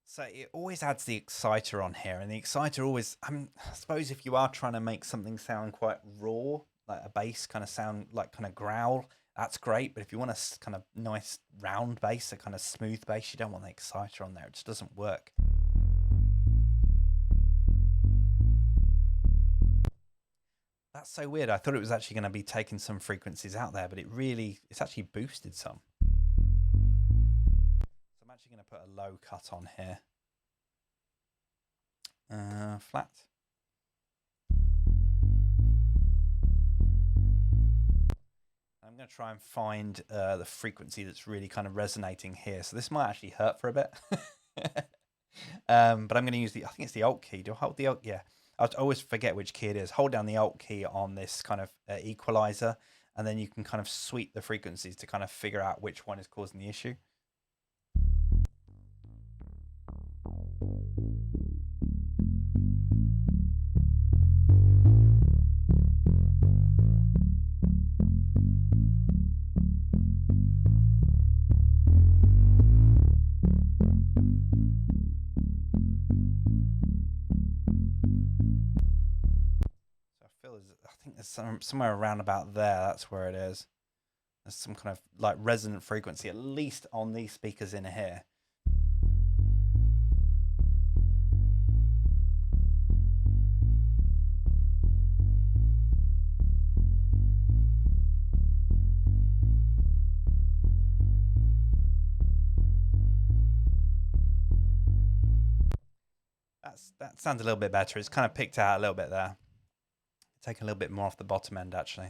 So it always adds the exciter on here, and the exciter always, I suppose if you are trying to make something sound quite raw, like a bass kind of sound like kind of growl, that's great. But if you want a kind of nice round bass, a kind of smooth bass, you don't want the exciter on there. It just doesn't work. That's so weird. I thought it was actually going to be taking some frequencies out there, but it's actually boosted some. So I'm actually going to put a low cut on here. Flat. I'm going to try and find the frequency that's really kind of resonating here. So this might actually hurt for a bit. But I'm going to use I think it's the Alt key. Do I hold the Alt? Yeah. I always forget which key it is. Hold down the Alt key on this kind of equalizer, and then you can kind of sweep the frequencies to kind of figure out which one is causing the issue. I think there's somewhere around about there. That's where it is. There's some kind of like resonant frequency, at least on these speakers in here. That sounds a little bit better. It's kind of picked out a little bit there. Take a little bit more off the bottom end, actually.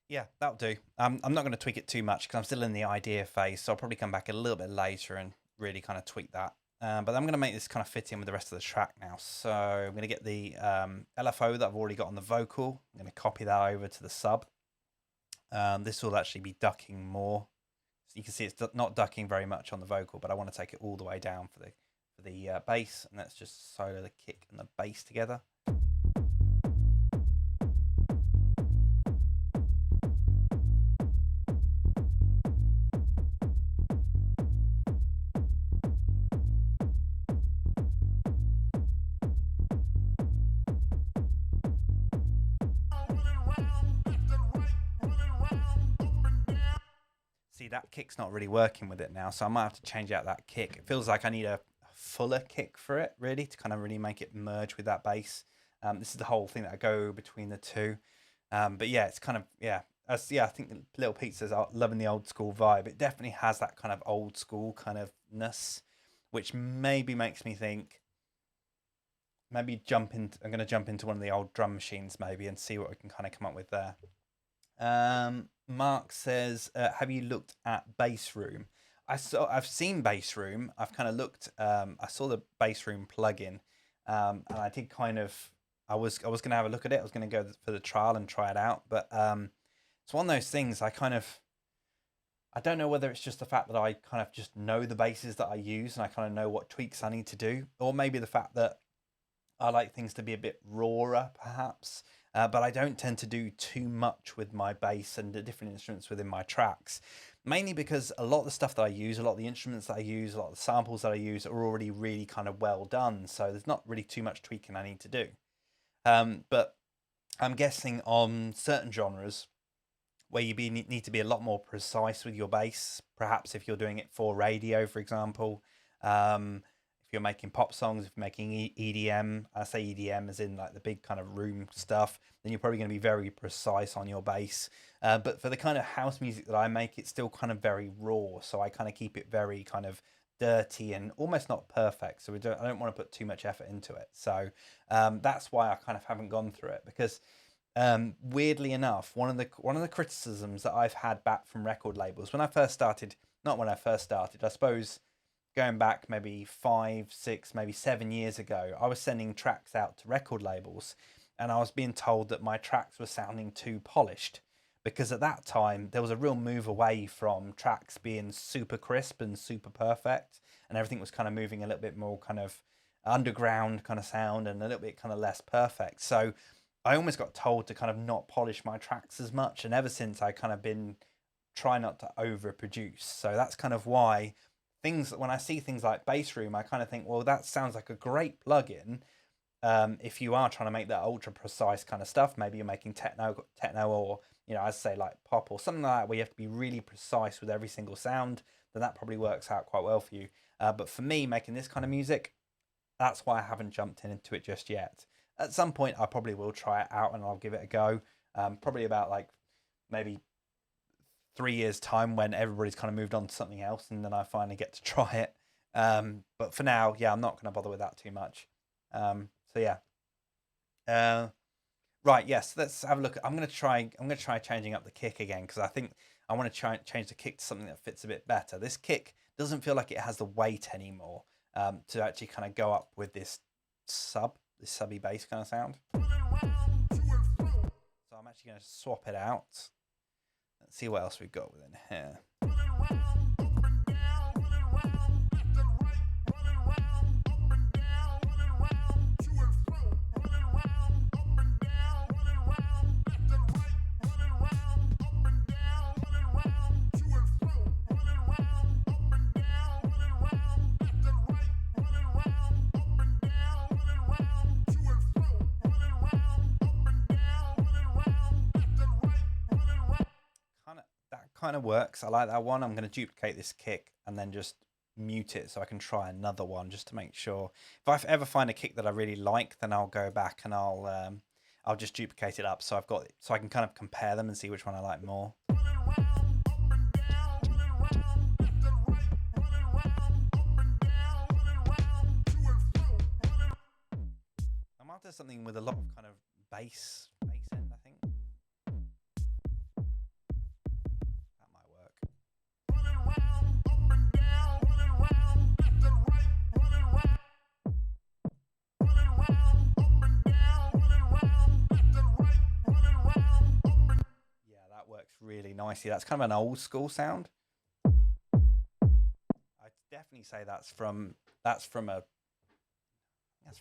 Yeah, that'll do. I'm not going to tweak it too much because I'm still in the idea phase, so I'll probably come back a little bit later and really kind of tweak that. But I'm going to make this kind of fit in with the rest of the track now. So I'm going to get the LFO that I've already got on the vocal. I'm going to copy that over to the sub. This will actually be ducking more. So you can see it's not ducking very much on the vocal, but I want to take it all the way down for the bass. And let's just solo the kick and the bass together. See, that kick's not really working with it now, so I might have to change out that kick. It feels like I need a fuller kick for it, really, to kind of really make it merge with that bass. This is the whole thing that I go between the two. But yeah, it's kind of, I think Little Pizza's loving the old school vibe. It definitely has that kind of old school kind of ness, which maybe makes me think, I'm going to jump into one of the old drum machines maybe and see what we can kind of come up with there. Mark says, have you looked at Bass Room? I've seen Bass Room. I've kind of looked. I saw the Bass Room plugin, and I did kind of. I was going to have a look at it. I was going to go for the trial and try it out, but it's one of those things. I don't know whether it's just the fact that I kind of just know the basses that I use and I kind of know what tweaks I need to do, or maybe the fact that I like things to be a bit rawer, perhaps. But I don't tend to do too much with my bass and the different instruments within my tracks, mainly because a lot of the stuff that I use, a lot of the instruments that I use, a lot of the samples that I use are already really kind of well done. So there's not really too much tweaking I need to do. But I'm guessing on certain genres where you need to be a lot more precise with your bass, perhaps if you're doing it for radio, for example, if you're making pop songs, if you're making EDM, I say EDM as in like the big kind of room stuff, then you're probably going to be very precise on your bass. But for the kind of house music that I make, it's still kind of very raw. So I kind of keep it very kind of dirty and almost not perfect. So I don't want to put too much effort into it. So that's why I kind of haven't gone through it, because weirdly enough, one of the criticisms that I've had back from record labels when I first started, not when I first started, I suppose going back maybe 5, 6, maybe 7 years ago, I was sending tracks out to record labels and I was being told that my tracks were sounding too polished, because at that time there was a real move away from tracks being super crisp and super perfect, and everything was kind of moving a little bit more kind of underground kind of sound and a little bit kind of less perfect. So I almost got told to kind of not polish my tracks as much, and ever since I kind of been try not to overproduce. So that's kind of why things, when I see things like Bass Room, I kind of think, well, that sounds like a great plugin. If you are trying to make that ultra precise kind of stuff, maybe you're making techno, or I'd say like pop or something like that, where you have to be really precise with every single sound, then that probably works out quite well for you. But for me, making this kind of music, that's why I haven't jumped into it just yet. At some point, I probably will try it out and I'll give it a go. Probably about like maybe 3 years time, when everybody's kind of moved on to something else, and then I finally get to try it. But for now, yeah, I'm not going to bother with that too much. So yeah. Right, yes, let's have a look. I'm gonna try changing up the kick again, because I think I want to try and change the kick to something that fits a bit better. This kick doesn't feel like it has the weight anymore to actually kind of go up with this subby bass kind of sound. So I'm actually going to swap it out. Let's see what else we've got within here. Kind of works. I like that one. I'm going to duplicate this kick and then just mute it so I can try another one just to make sure. If I ever find a kick that I really like, then I'll go back and I'll just duplicate it up so I've got it, so I can kind of compare them and see which one I like more. I'm after something with a lot of kind of bass end, I think. Works really nicely. That's kind of an old school sound. I'd definitely say that's from a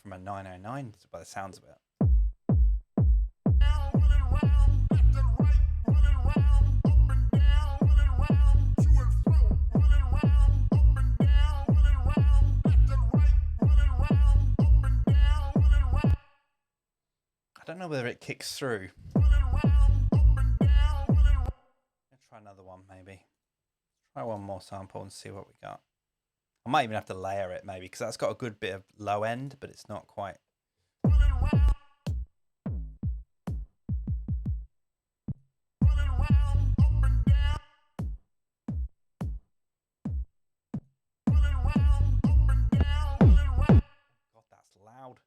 909 by the sounds of it. I don't know whether it kicks through. Try another one, maybe. Try one more sample and see what we got. I might even have to layer it, maybe, because that's got a good bit of low end, but it's not quite. God, that's loud.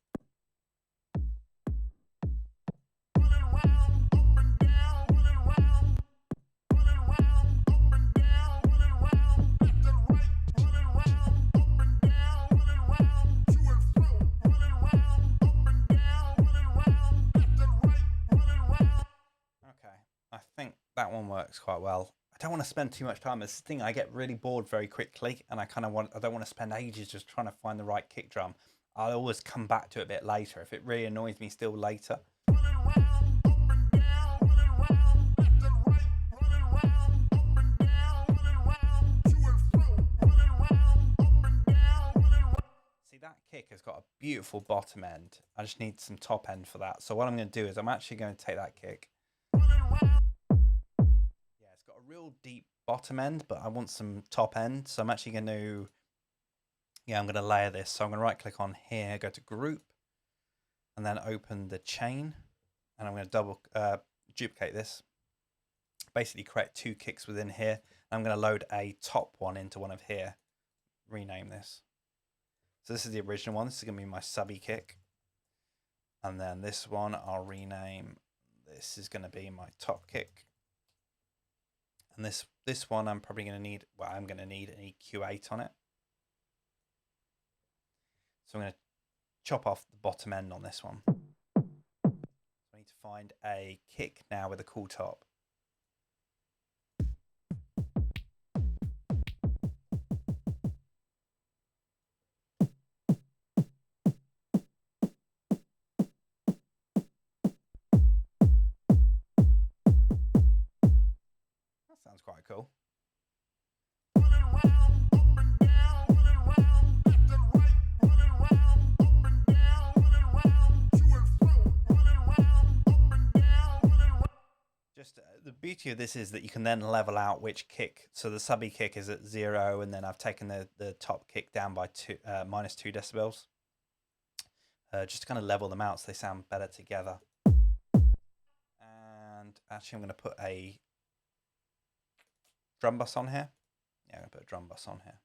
That one works quite well. I don't want to spend too much time. This thing, I get really bored very quickly, and I don't want to spend ages just trying to find the right kick drum. I'll always come back to it a bit later if it really annoys me still later. See, that kick has got a beautiful bottom end. I just need some top end for that. So what I'm going to do is I'm actually going to take that kick. Real deep bottom end, but I want some top end, so I'm actually going to I'm going to layer this. So I'm going to right click on here, go to group, and then open the chain, and I'm going to duplicate this, basically create 2 kicks within here. I'm going to load a top one into one of here, rename this. So this is the original one. This is going to be my subby kick. And then this one I'll rename. This is going to be my top kick. And this one I'm probably going to need, well, I'm going to need an EQ8 on it. So I'm going to chop off the bottom end on this one. So I need to find a kick now with a cool top. Sounds quite cool. Just the beauty of this is that you can then level out which kick. So the subby kick is at 0, and then I've taken the top kick down by minus 2 decibels. Just to kind of level them out so they sound better together. And actually I'm going to put a drum bus on here. Yeah, I'm going to put a drum bus on here.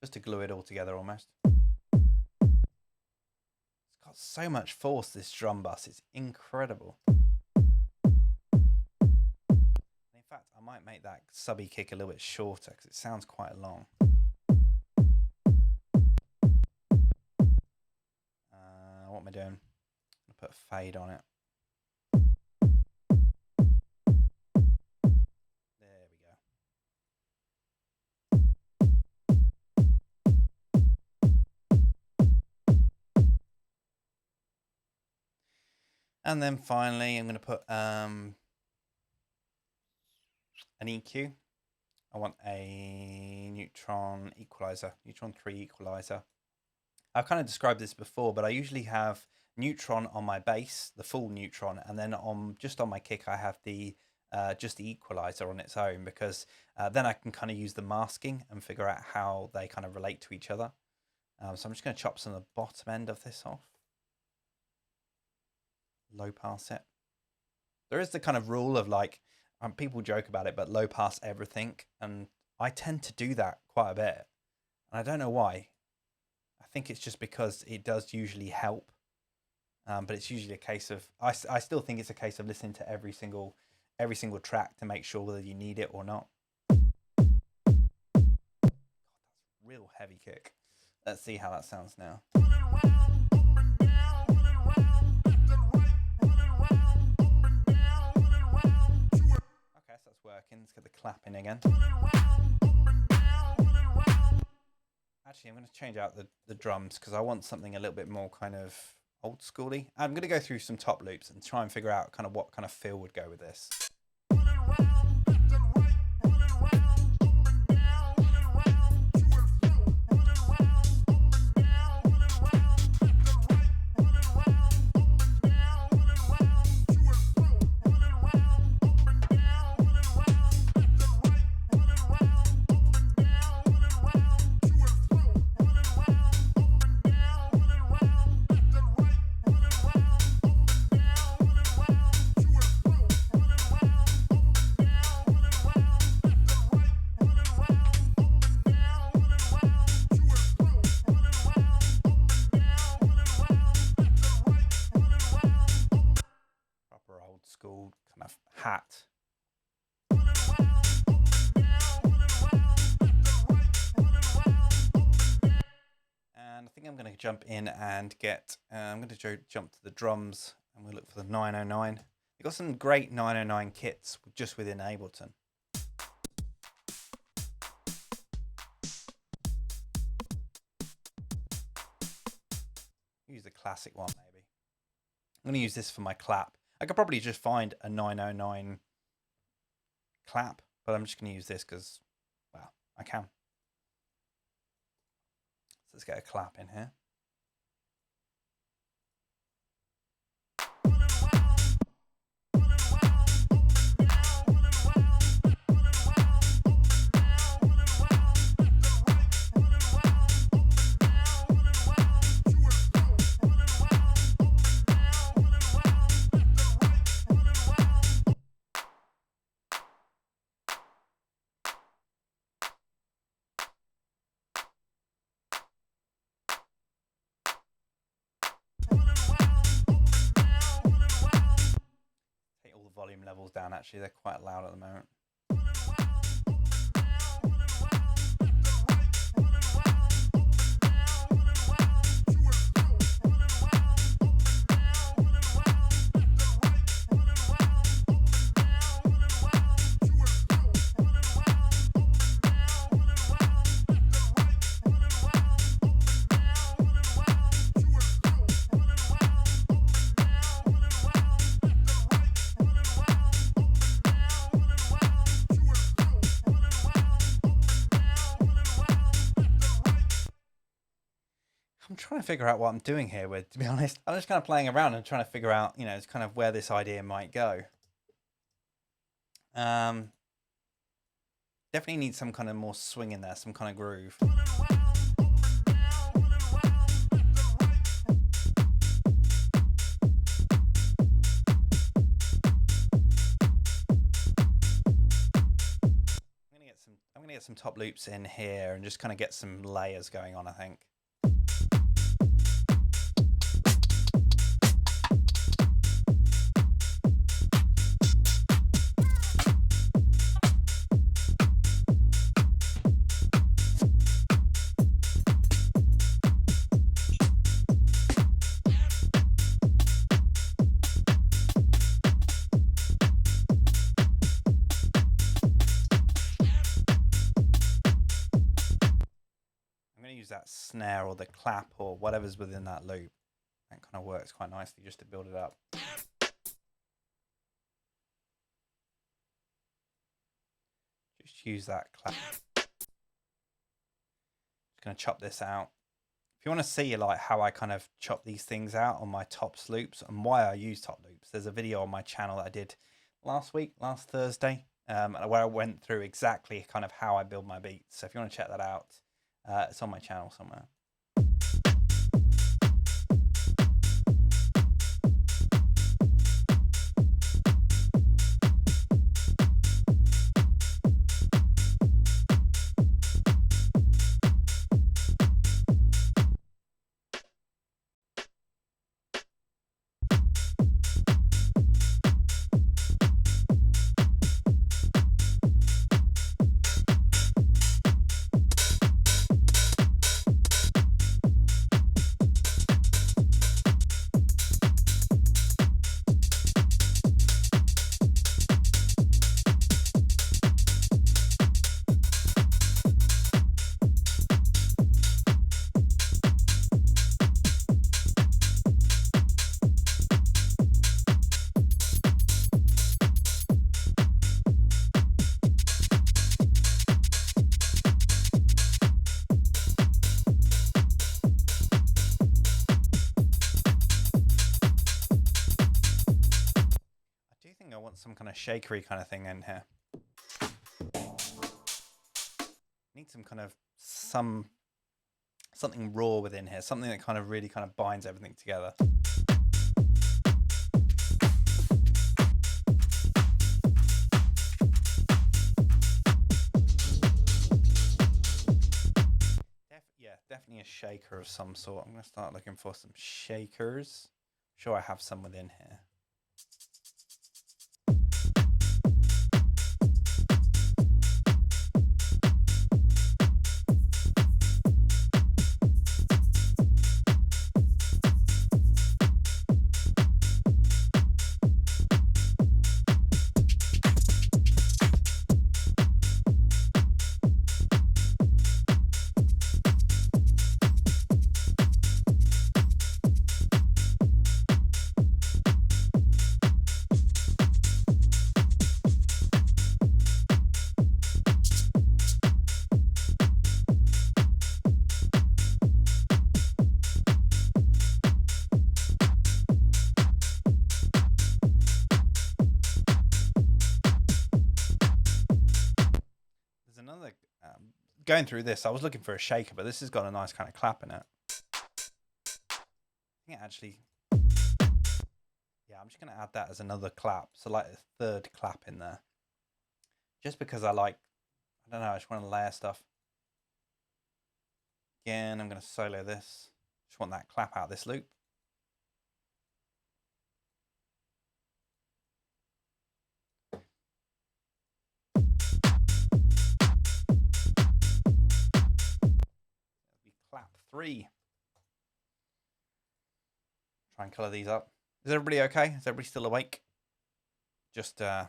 Just to glue it all together almost. It's got so much force, this drum bus. It's incredible. In fact, I might make that subby kick a little bit shorter because it sounds quite long. What am I doing? I'm going to put a fade on it. And then finally, I'm going to put an EQ. I want a neutron equalizer, neutron 3 equalizer. I've kind of described this before, but I usually have neutron on my bass, the full neutron, and then just on my kick, I have the just the equalizer on its own, because then I can kind of use the masking and figure out how they kind of relate to each other. So I'm just going to chop some of the bottom end of this off. Low pass it. There is the kind of rule of like, people joke about it, but low pass everything, and I tend to do that quite a bit, and I don't know why. I think it's just because it does usually help, but it's usually a case of I still think it's a case of listening to every single track to make sure whether you need it or not. God, that's real heavy kick. Let's see how that sounds now. That's working. Let's get the clap in again. Actually, I'm going to change out the drums because I want something a little bit more kind of old schooly. I'm going to go through some top loops and try and figure out kind of what kind of feel would go with this. School kind of hat. And I think I'm going to jump in and get, I'm going to jump to the drums and we'll look for the 909. They've got some great 909 kits just within Ableton. Use the classic one maybe. I'm going to use this for my clap. I could probably just find a 909 clap, but I'm just going to use this because, well, I can. So let's get a clap in here. decibels down, actually. They're quite loud at the moment. I'm trying to figure out what I'm doing here with, to be honest. I'm just kind of playing around and trying to figure out, you know, it's kind of where this idea might go. Definitely need some kind of more swing in there, some kind of groove. I'm gonna get some top loops in here and just kind of get some layers going on, I think. That snare or the clap or whatever's within that loop. That kind of works quite nicely just to build it up. Just use that clap. Just going to chop this out. If you want to see like how I kind of chop these things out on my tops loops and why I use top loops, there's a video on my channel that I did last Thursday, where I went through exactly kind of how I build my beats. So if you want to check that out, it's on my channel somewhere. Some kind of shakery kind of thing in here. Need some kind of something raw within here, something that kind of really kind of binds everything together. Definitely a shaker of some sort. I'm going to start looking for some shakers. I'm sure I have some within here. Going through this, I was looking for a shaker, but this has got a nice kind of clap in it. I think actually, yeah, I'm just going to add that as another clap. So like a third clap in there. Just because I don't know, I just want to layer stuff. Again, I'm going to solo this. Just want that clap out this loop. 3. Try and colour these up. Is everybody okay? Is everybody still awake? Just, yeah,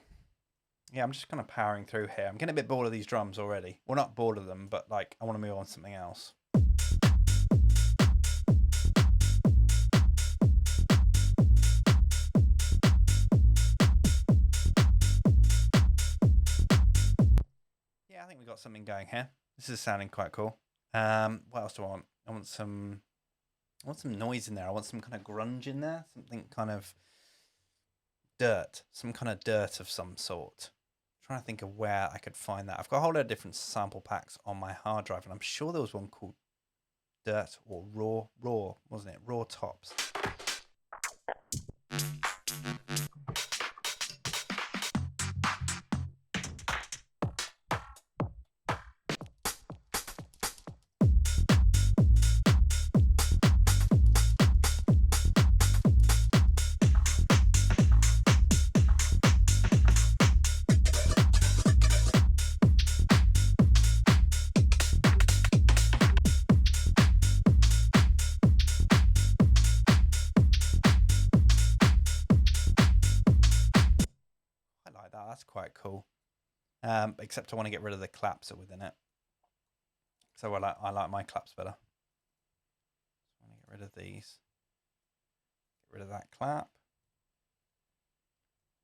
I'm just kind of powering through here. I'm getting a bit bored of these drums already. Well, not bored of them, but like I want to move on to something else. Yeah, I think we've got something going here. This is sounding quite cool. What else do I want? I want some noise in there. I want some kind of grunge in there. Something kind of dirt. Some kind of dirt of some sort. I'm trying to think of where I could find that. I've got a whole lot of different sample packs on my hard drive, and I'm sure there was one called Dirt or Raw, wasn't it? Raw Tops. That's quite cool. Except I want to get rid of the claps that are within it. So I like my claps better. So I want to get rid of these. Get rid of that clap.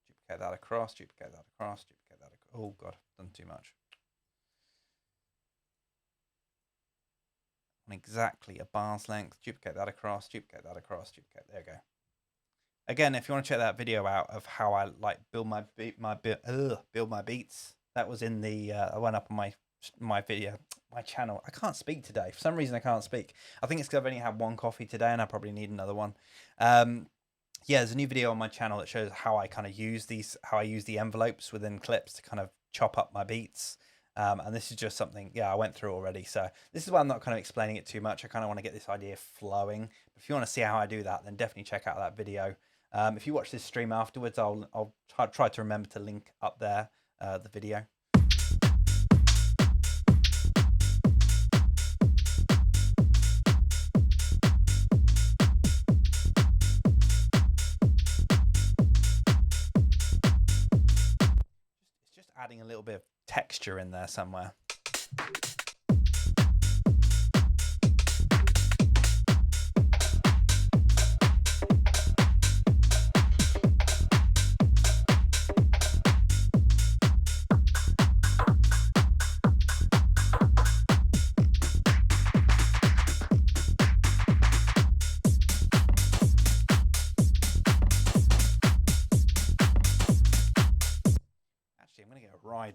Duplicate that across, duplicate that across, duplicate that across. Oh god, I've done too much. On exactly a bar's length, duplicate that across, duplicate that across, duplicate. There we go. Again, if you want to check that video out of how I like build my beats, that was in the I went up on my video, my channel. I can't speak today. For some reason, I can't speak. I think it's because I've only had one coffee today, and I probably need another one. Yeah, there's a new video on my channel that shows how I kind of use how I use the envelopes within clips to kind of chop up my beats. And this is just something, yeah, I went through already. So this is why I'm not kind of explaining it too much. I kind of want to get this idea flowing. If you want to see how I do that, then definitely check out that video. If you watch this stream afterwards, I'll try to remember to link up there the video. It's just adding a little bit of texture in there somewhere.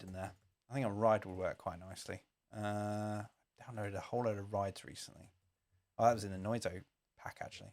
In there, I think a ride will work quite nicely. Downloaded a whole load of rides recently. Oh, that was in the Noizo pack actually.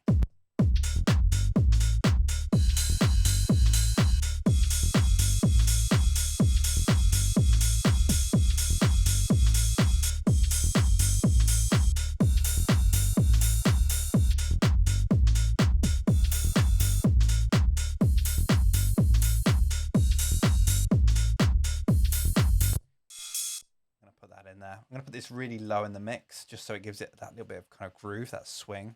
I'm going to put this really low in the mix just so it gives it that little bit of kind of groove, that swing.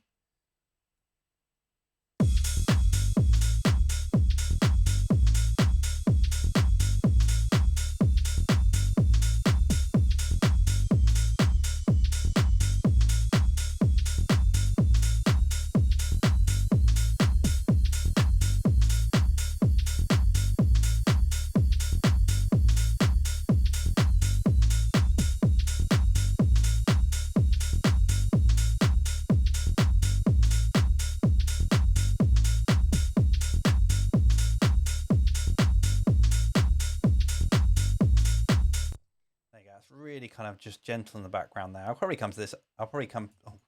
Really kind of just gentle in the background there. I'll probably come to this. Oh,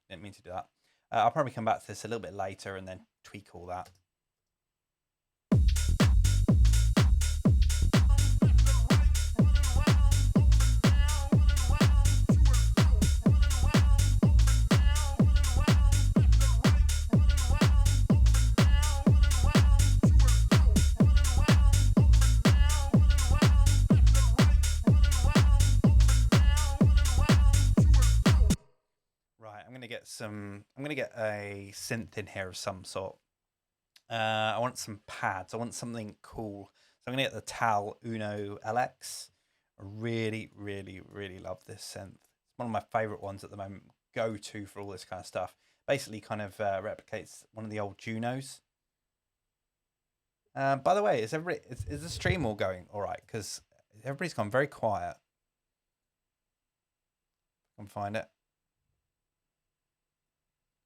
didn't mean to do that. I'll probably come back to this a little bit later and then tweak all that. I'm gonna get a synth in here of some sort. I want some pads. I want something cool. So I'm gonna get the Tal Uno LX. I really, really, really love this synth. It's one of my favorite ones at the moment. Go to for all this kind of stuff. Basically, kind of replicates one of the old Junos. By the way, is the stream all going all right? Because everybody's gone very quiet. I can find it.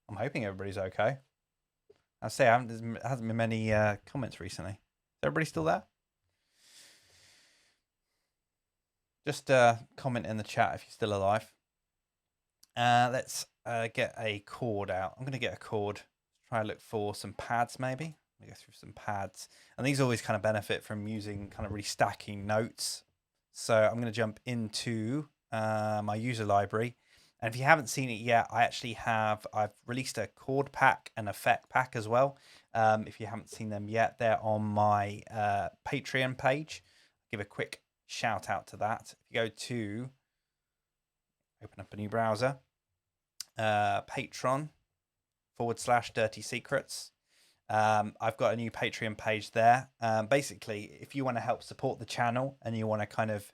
I'm hoping everybody's okay. I say there hasn't been many comments recently. Is everybody still there? Just comment in the chat if you're still alive. Let's get a chord out. I'm going to get a chord. Try and look for some pads maybe. Let me go through some pads. And these always kind of benefit from using kind of really stacking notes. So I'm going to jump into my user library. And if you haven't seen it yet, I've released a chord pack and effect pack as well. If you haven't seen them yet, they're on my Patreon page. Give a quick shout out to that. If you go to open up a new browser, Patreon /Dirty Secrets. I've got a new Patreon page there. Basically, if you want to help support the channel and you want to kind of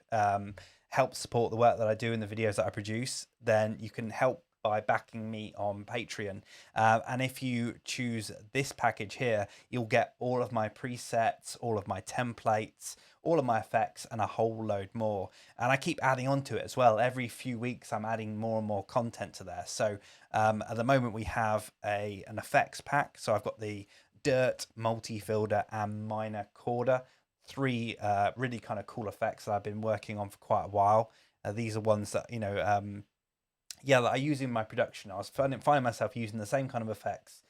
help support the work that I do and the videos that I produce, then you can help by backing me on Patreon. And if you choose this package here, you'll get all of my presets, all of my templates, all of my effects, and a whole load more. And I keep adding on to it as well. Every few weeks, I'm adding more and more content to there. So at the moment, we have an effects pack. So I've got the Dirt, Multi-Filter, and Minor Chorder. 3 really kind of cool effects that I've been working on for quite a while. These are ones that, that I use in my production. I was finding myself using the same kind of effects,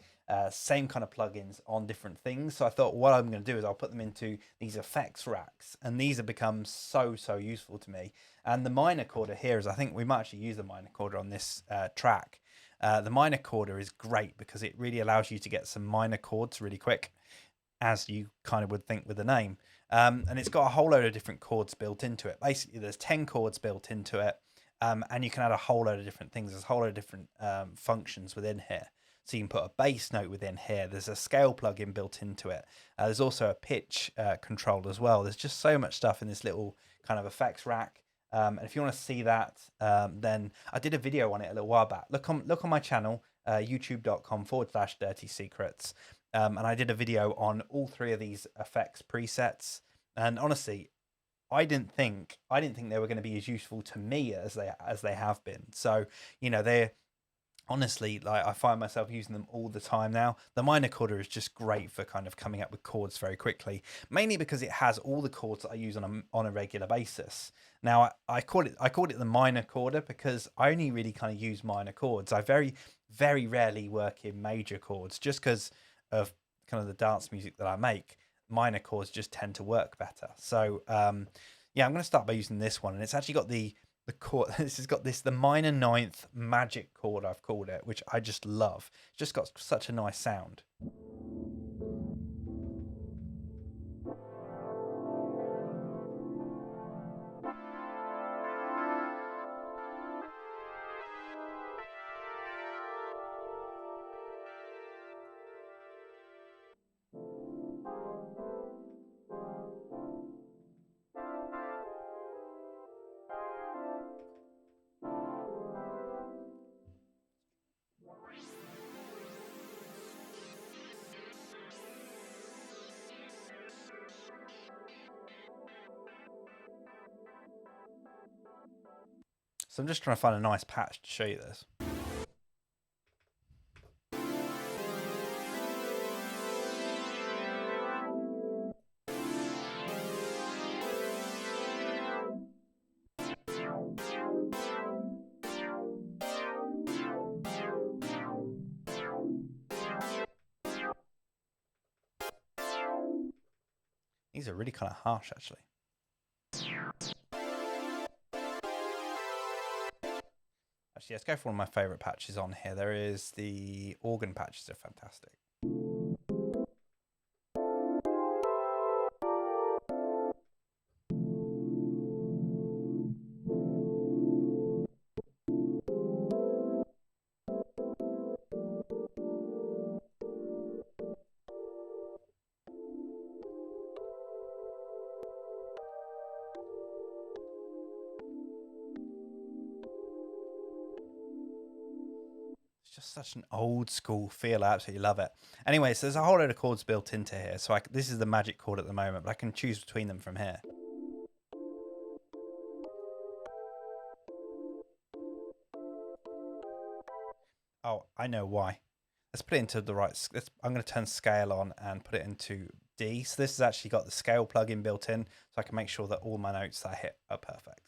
same kind of plugins on different things. So I thought what I'm going to do is I'll put them into these effects racks, and these have become so useful to me. And the minor chorder here is, I think we might actually use the minor chorder on this track. The minor chorder is great because it really allows you to get some minor chords really quick, as you kind of would think with the name. And it's got a whole load of different chords built into it. Basically, there's 10 chords built into it. And you can add a whole load of different things. There's a whole load of different functions within here. So you can put a bass note within here. There's a scale plugin built into it. There's also a pitch control as well. There's just so much stuff in this little kind of effects rack. And if you want to see that, then I did a video on it a little while back. Look on my channel, youtube.com/Dirty Secrets. And I did a video on all 3 of these effects presets. And honestly, I didn't think they were going to be as useful to me as they have been. So, they're honestly, like, I find myself using them all the time now. The minor chorder is just great for kind of coming up with chords very quickly, mainly because it has all the chords that I use on a regular basis. Now, I called it the minor chorder because I only really kind of use minor chords. I very, very rarely work in major chords just because of kind of the dance music that I make. Minor chords just tend to work better. So I'm going to start by using this one, and it's actually got the chord. This has got the minor 9th magic chord, I've called it, which I just love. It's just got such a nice sound. So I'm just trying to find a nice patch to show you this. These are really kind of harsh, actually. Actually, let's go for one of my favorite patches on here. There is the organ patches, are fantastic. just such an old school feel. I absolutely love it. Anyway, so there's a whole load of chords built into here. So this is the magic chord at the moment, but I can choose between them from here. Oh, I know why. Let's put it into the right. I'm going to turn scale on and put it into D. So this has actually got the scale plugin built in, so I can make sure that all my notes that I hit are perfect.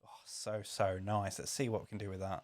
Oh, so nice. Let's see what we can do with that.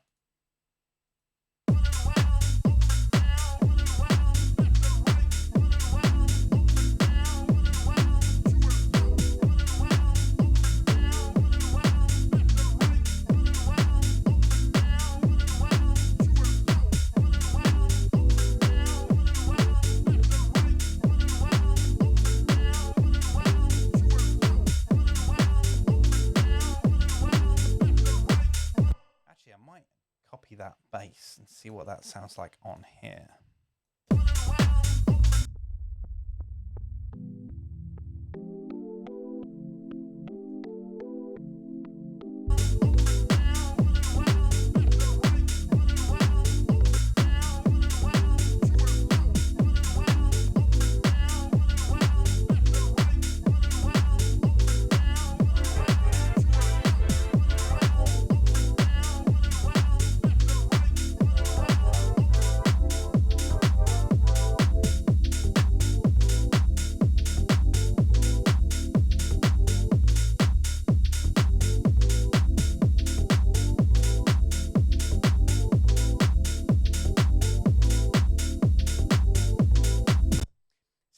Copy that bass and see what that sounds like on here.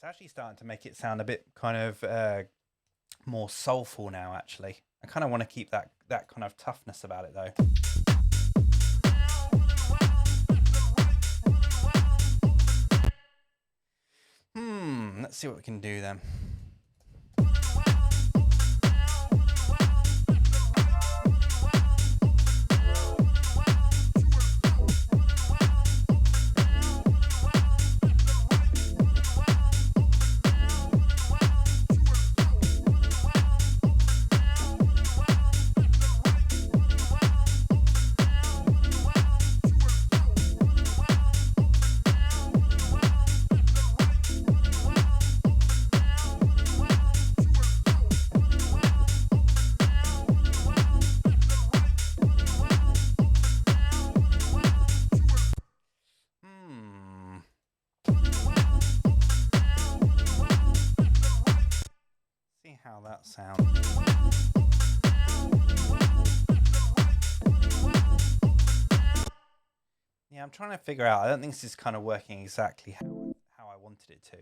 Actually starting to make it sound a bit kind of more soulful now. Actually, I kind of want to keep that kind of toughness about it though. Let's see what we can do then. How that sounds. Yeah, I'm trying to figure out. I don't think this is kind of working exactly how I wanted it to.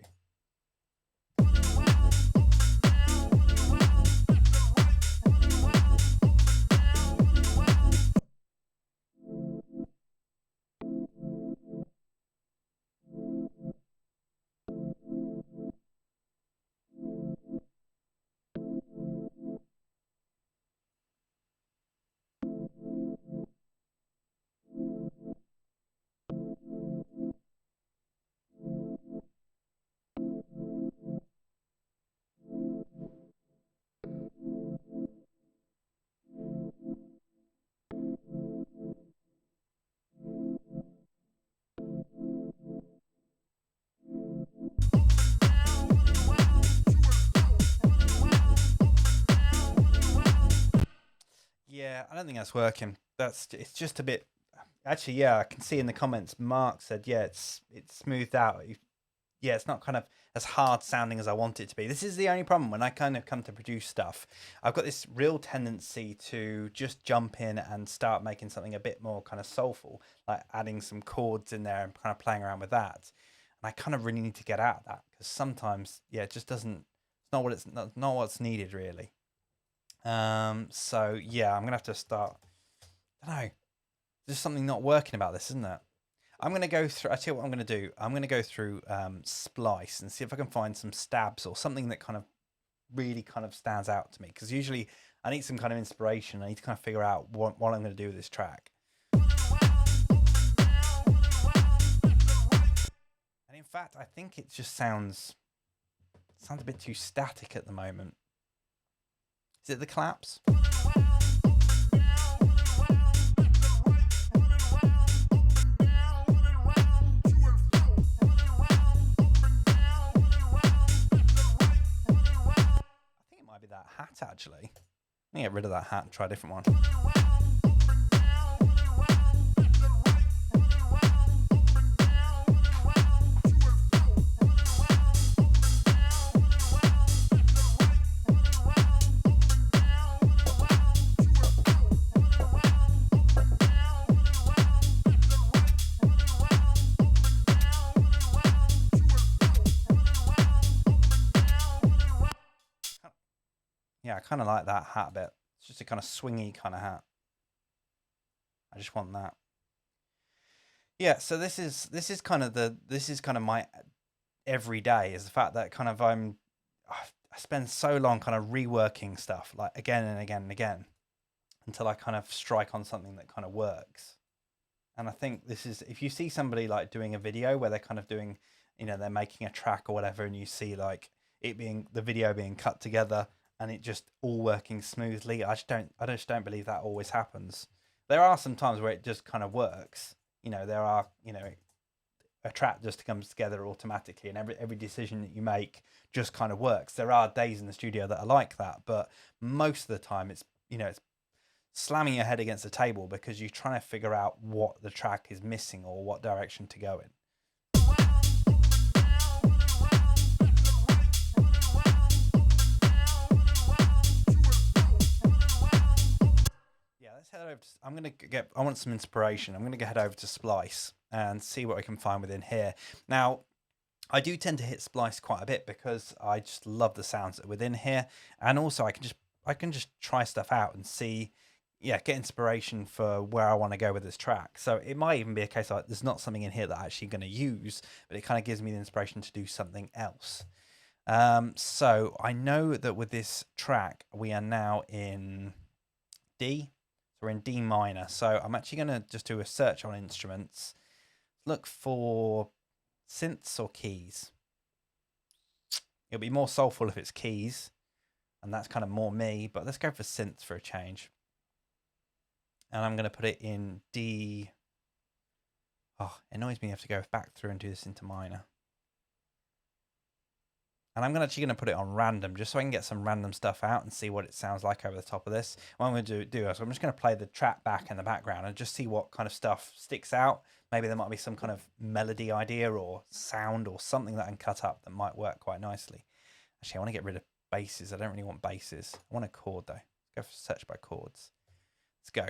Yeah, I don't think that's working. It's just a bit. Actually, yeah, I can see in the comments. Mark said, yeah, it's smoothed out. Yeah, it's not kind of as hard sounding as I want it to be. This is the only problem when I kind of come to produce stuff. I've got this real tendency to just jump in and start making something a bit more kind of soulful, like adding some chords in there and kind of playing around with that. And I kind of really need to get out of that because sometimes, yeah, it just doesn't. It's not what's needed really. So yeah, I'm gonna have to start. I don't know. There's something not working about this, isn't there? I'm gonna go through. I tell you what I'm gonna do. I'm gonna go through Splice and see if I can find some stabs or something that kind of really kind of stands out to me. Because usually I need some kind of inspiration. I need to kind of figure out what I'm gonna do with this track. And in fact, I think it just sounds Sounds a bit too static at the moment. Is it the claps? Might be that hat actually. Let me get rid of that hat and try a different one. Yeah, I kind of like that hat a bit. It's just a kind of swingy kind of hat. I just want that. Yeah, so this is kind of my everyday, is the fact that kind of I spend so long kind of reworking stuff like again and again and again until I kind of strike on something that kind of works. And I think this is, if you see somebody like doing a video where they're kind of doing, you know, they're making a track or whatever, and you see like the video being cut together and it just all working smoothly. I just don't believe that always happens. There are some times where it just kind of works. You know, there are, you know, a track just comes together automatically, and every decision that you make just kind of works. There are days in the studio that are like that, but most of the time it's, you know, it's slamming your head against the table because you're trying to figure out what the track is missing or what direction to go in. Let's head over to, I want some inspiration. I'm going to head over to Splice and see what I can find within here. Now, I do tend to hit Splice quite a bit because I just love the sounds that are within here. And also I can just try stuff out and see, yeah, get inspiration for where I want to go with this track. So it might even be a case like there's not something in here that I'm actually going to use, but it kind of gives me the inspiration to do something else. So I know that with this track, we are now in D. We're in D minor, so I'm actually going to just do a search on instruments, look for synths or keys. It'll be more soulful if it's keys, and that's kind of more me, but let's go for synths for a change. And I'm going to put it in D. Oh, it annoys me I have to go back through and do this into minor. And I'm actually going to put it on random just so I can get some random stuff out and see what it sounds like over the top of this. What I'm going to do is I'm just going to play the track back in the background and just see what kind of stuff sticks out. Maybe there might be some kind of melody idea or sound or something that I can cut up that might work quite nicely. Actually, I want to get rid of basses. I don't really want basses. I want a chord though. Let's go for search by chords. Let's go.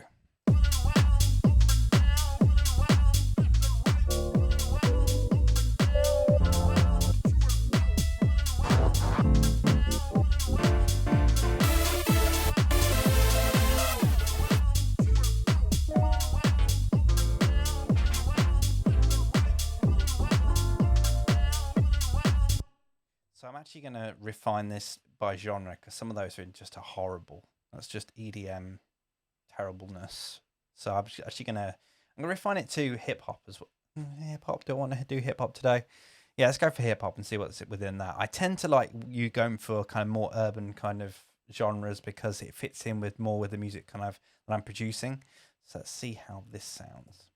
So I'm actually going to refine this by genre because some of those are just horrible. That's just EDM terribleness. So I'm actually going to refine it to hip hop as well. Hip hop, do I want to do hip hop today? Yeah, let's go for hip hop and see what's within that. I tend to like you going for kind of more urban kind of genres because it fits in with more with the music kind of that I'm producing. So let's see how this sounds.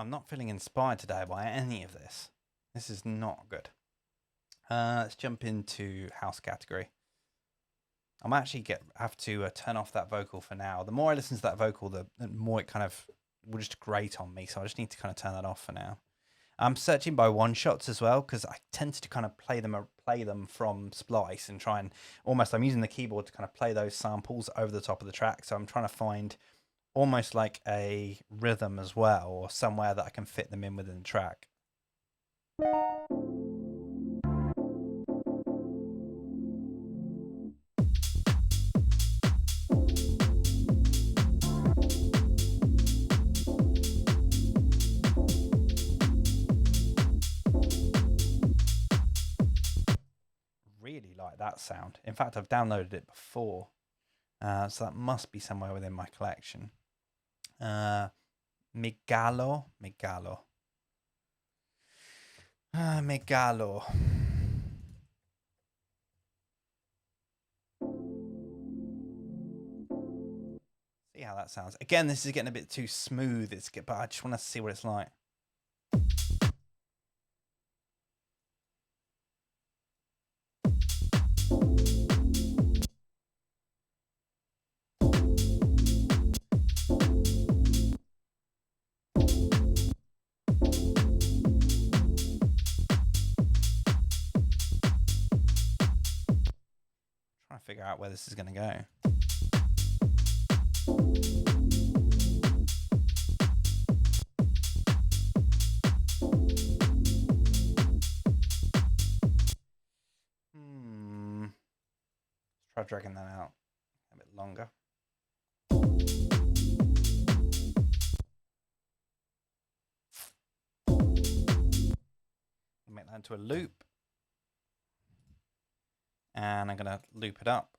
I'm not feeling inspired today by any of this. This is not good. Let's jump into house category. I'm actually have to turn off that vocal for now. The more I listen to that vocal, the more it kind of will just grate on me. So I just need to kind of turn that off for now. I'm searching by one shots as well because I tend to kind of play them from Splice and try and almost I'm using the keyboard to kind of play those samples over the top of the track. So I'm trying to find almost like a rhythm as well, or somewhere that I can fit them in within the track. Really like that sound. In fact, I've downloaded it before, so that must be somewhere within my collection. Megalo. See how that sounds. Again, this is getting a bit too smooth. But I just want to see what it's like. Trying to figure out where this is going to go. Let's try dragging that out a bit longer. Make that into a loop. And I'm going to loop it up.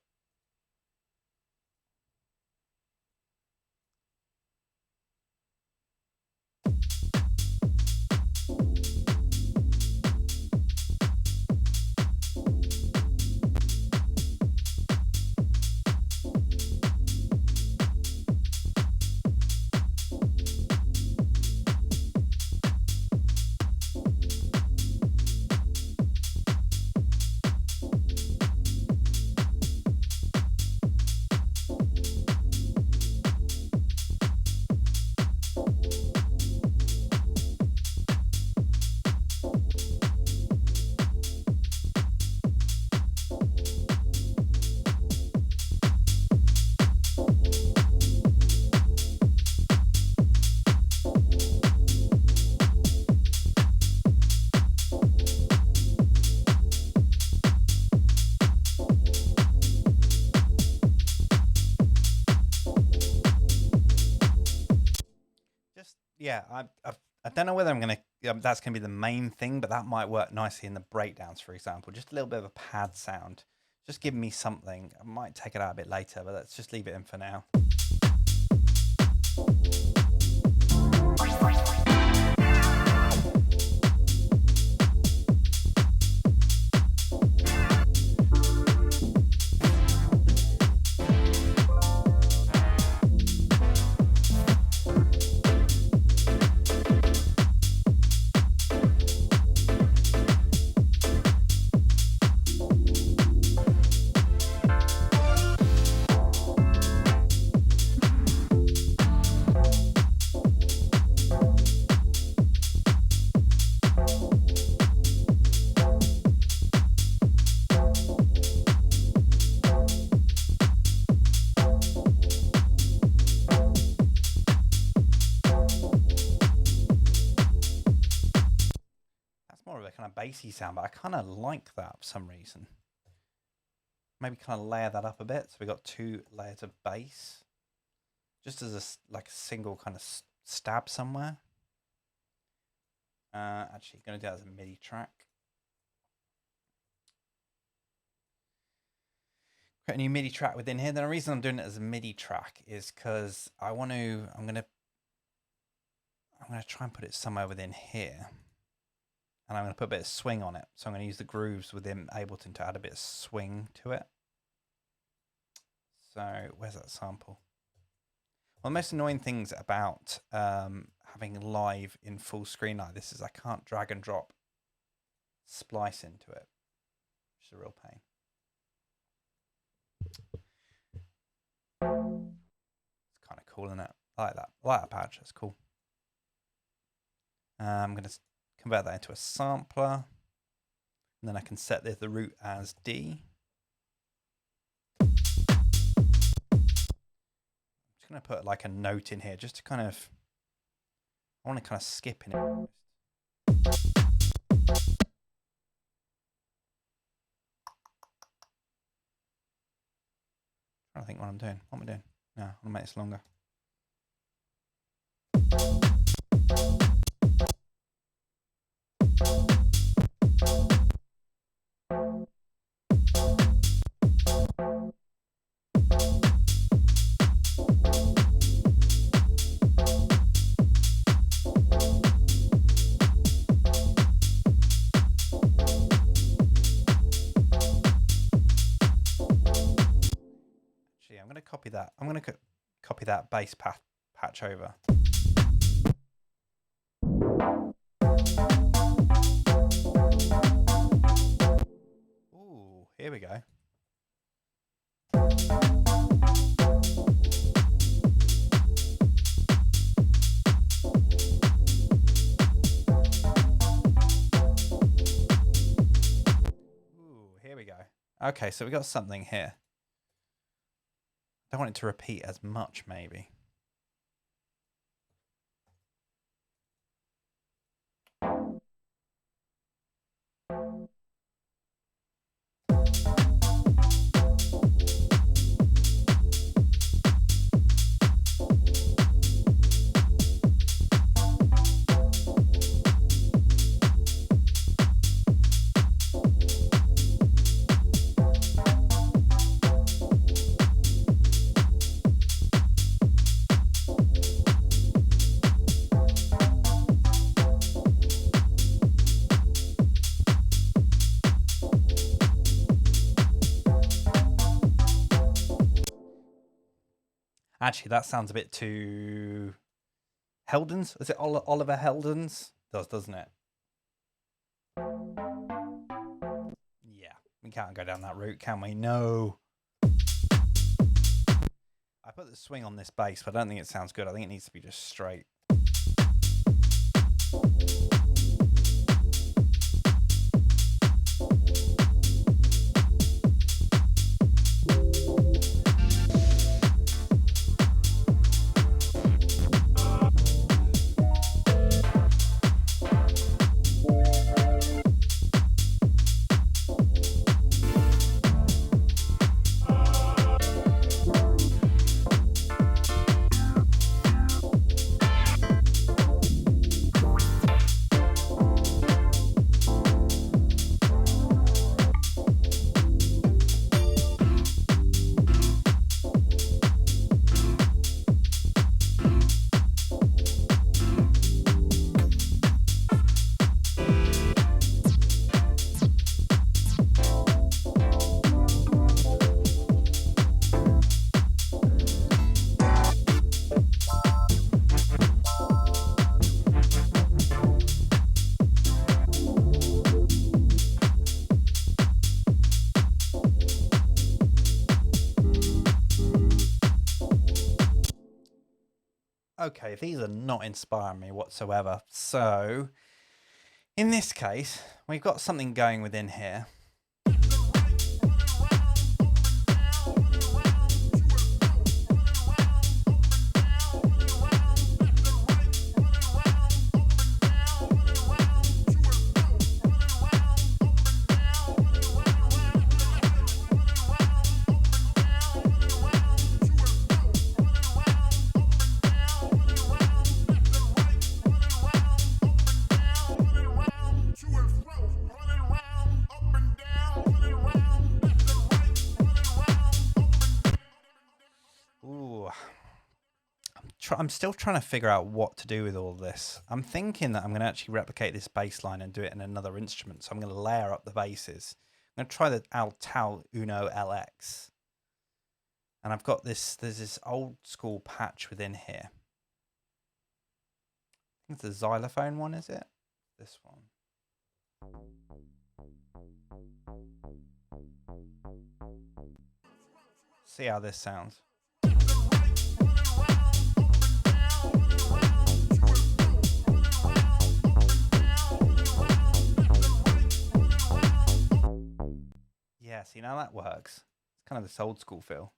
Yeah, I don't know whether I'm going to, that's going to be the main thing, but that might work nicely in the breakdowns, for example. Just a little bit of a pad sound. Just give me something. I might take it out a bit later, but let's just leave it in for now. Kind of bassy sound, but I kind of like that for some reason. Maybe kind of layer that up a bit. So we got 2 layers of bass, just as a single kind of stab somewhere. Actually, going to do that as a MIDI track. Create a new MIDI track within here. The reason I'm doing it as a MIDI track is because I'm gonna try and put it somewhere within here. And I'm going to put a bit of swing on it. So I'm going to use the grooves within Ableton to add a bit of swing to it. So where's that sample? Well, the most annoying things about having live in full screen like this is I can't drag and drop splice into it, which is a real pain. It's kind of cool, isn't it? I like that. I like that patch. That's cool. I'm going to convert that into a sampler. And then I can set the root as D. I'm just going to put like a note in here just to kind of, I want to kind of skip in it. I don't think what I'm doing. What am I doing? No, I want to make this longer. I'm going to copy that. I'm going to copy that bass patch over. Ooh, here we go. Ooh, here we go. Okay, so we got something here. I don't want it to repeat as much, maybe. Actually, that sounds a bit too Heldens. Is it Oliver Heldens? Doesn't it? Yeah, we can't go down that route, can we? No. I put the swing on this bass, but I don't think it sounds good. I think it needs to be just straight. Okay, these are not inspiring me whatsoever. So, in this case, we've got something going within here. I'm still trying to figure out what to do with all this. I'm thinking that I'm going to actually replicate this bass line and do it in another instrument. So I'm going to layer up the basses. I'm going to try the Altal Uno LX. And I've got this, there's this old school patch within here. It's a xylophone one, is it? This one. See how this sounds. Yeah, see, now that works. It's kind of this old school feel.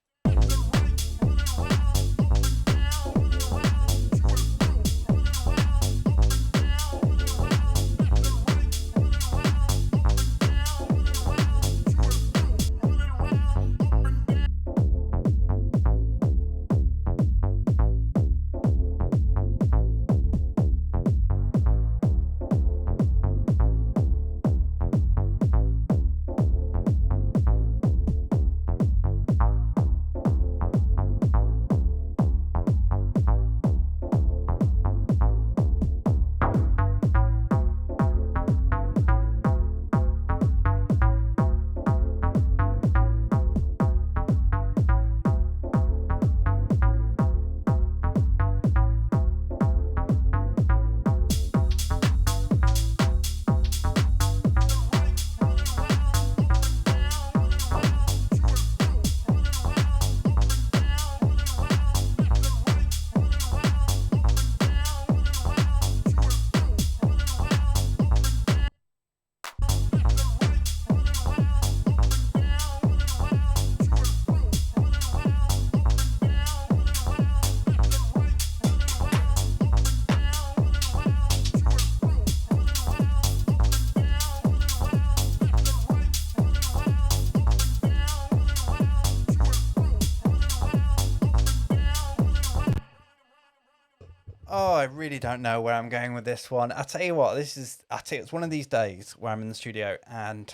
Oh, I really don't know where I'm going with this one. I'll tell you what, it's one of these days where I'm in the studio and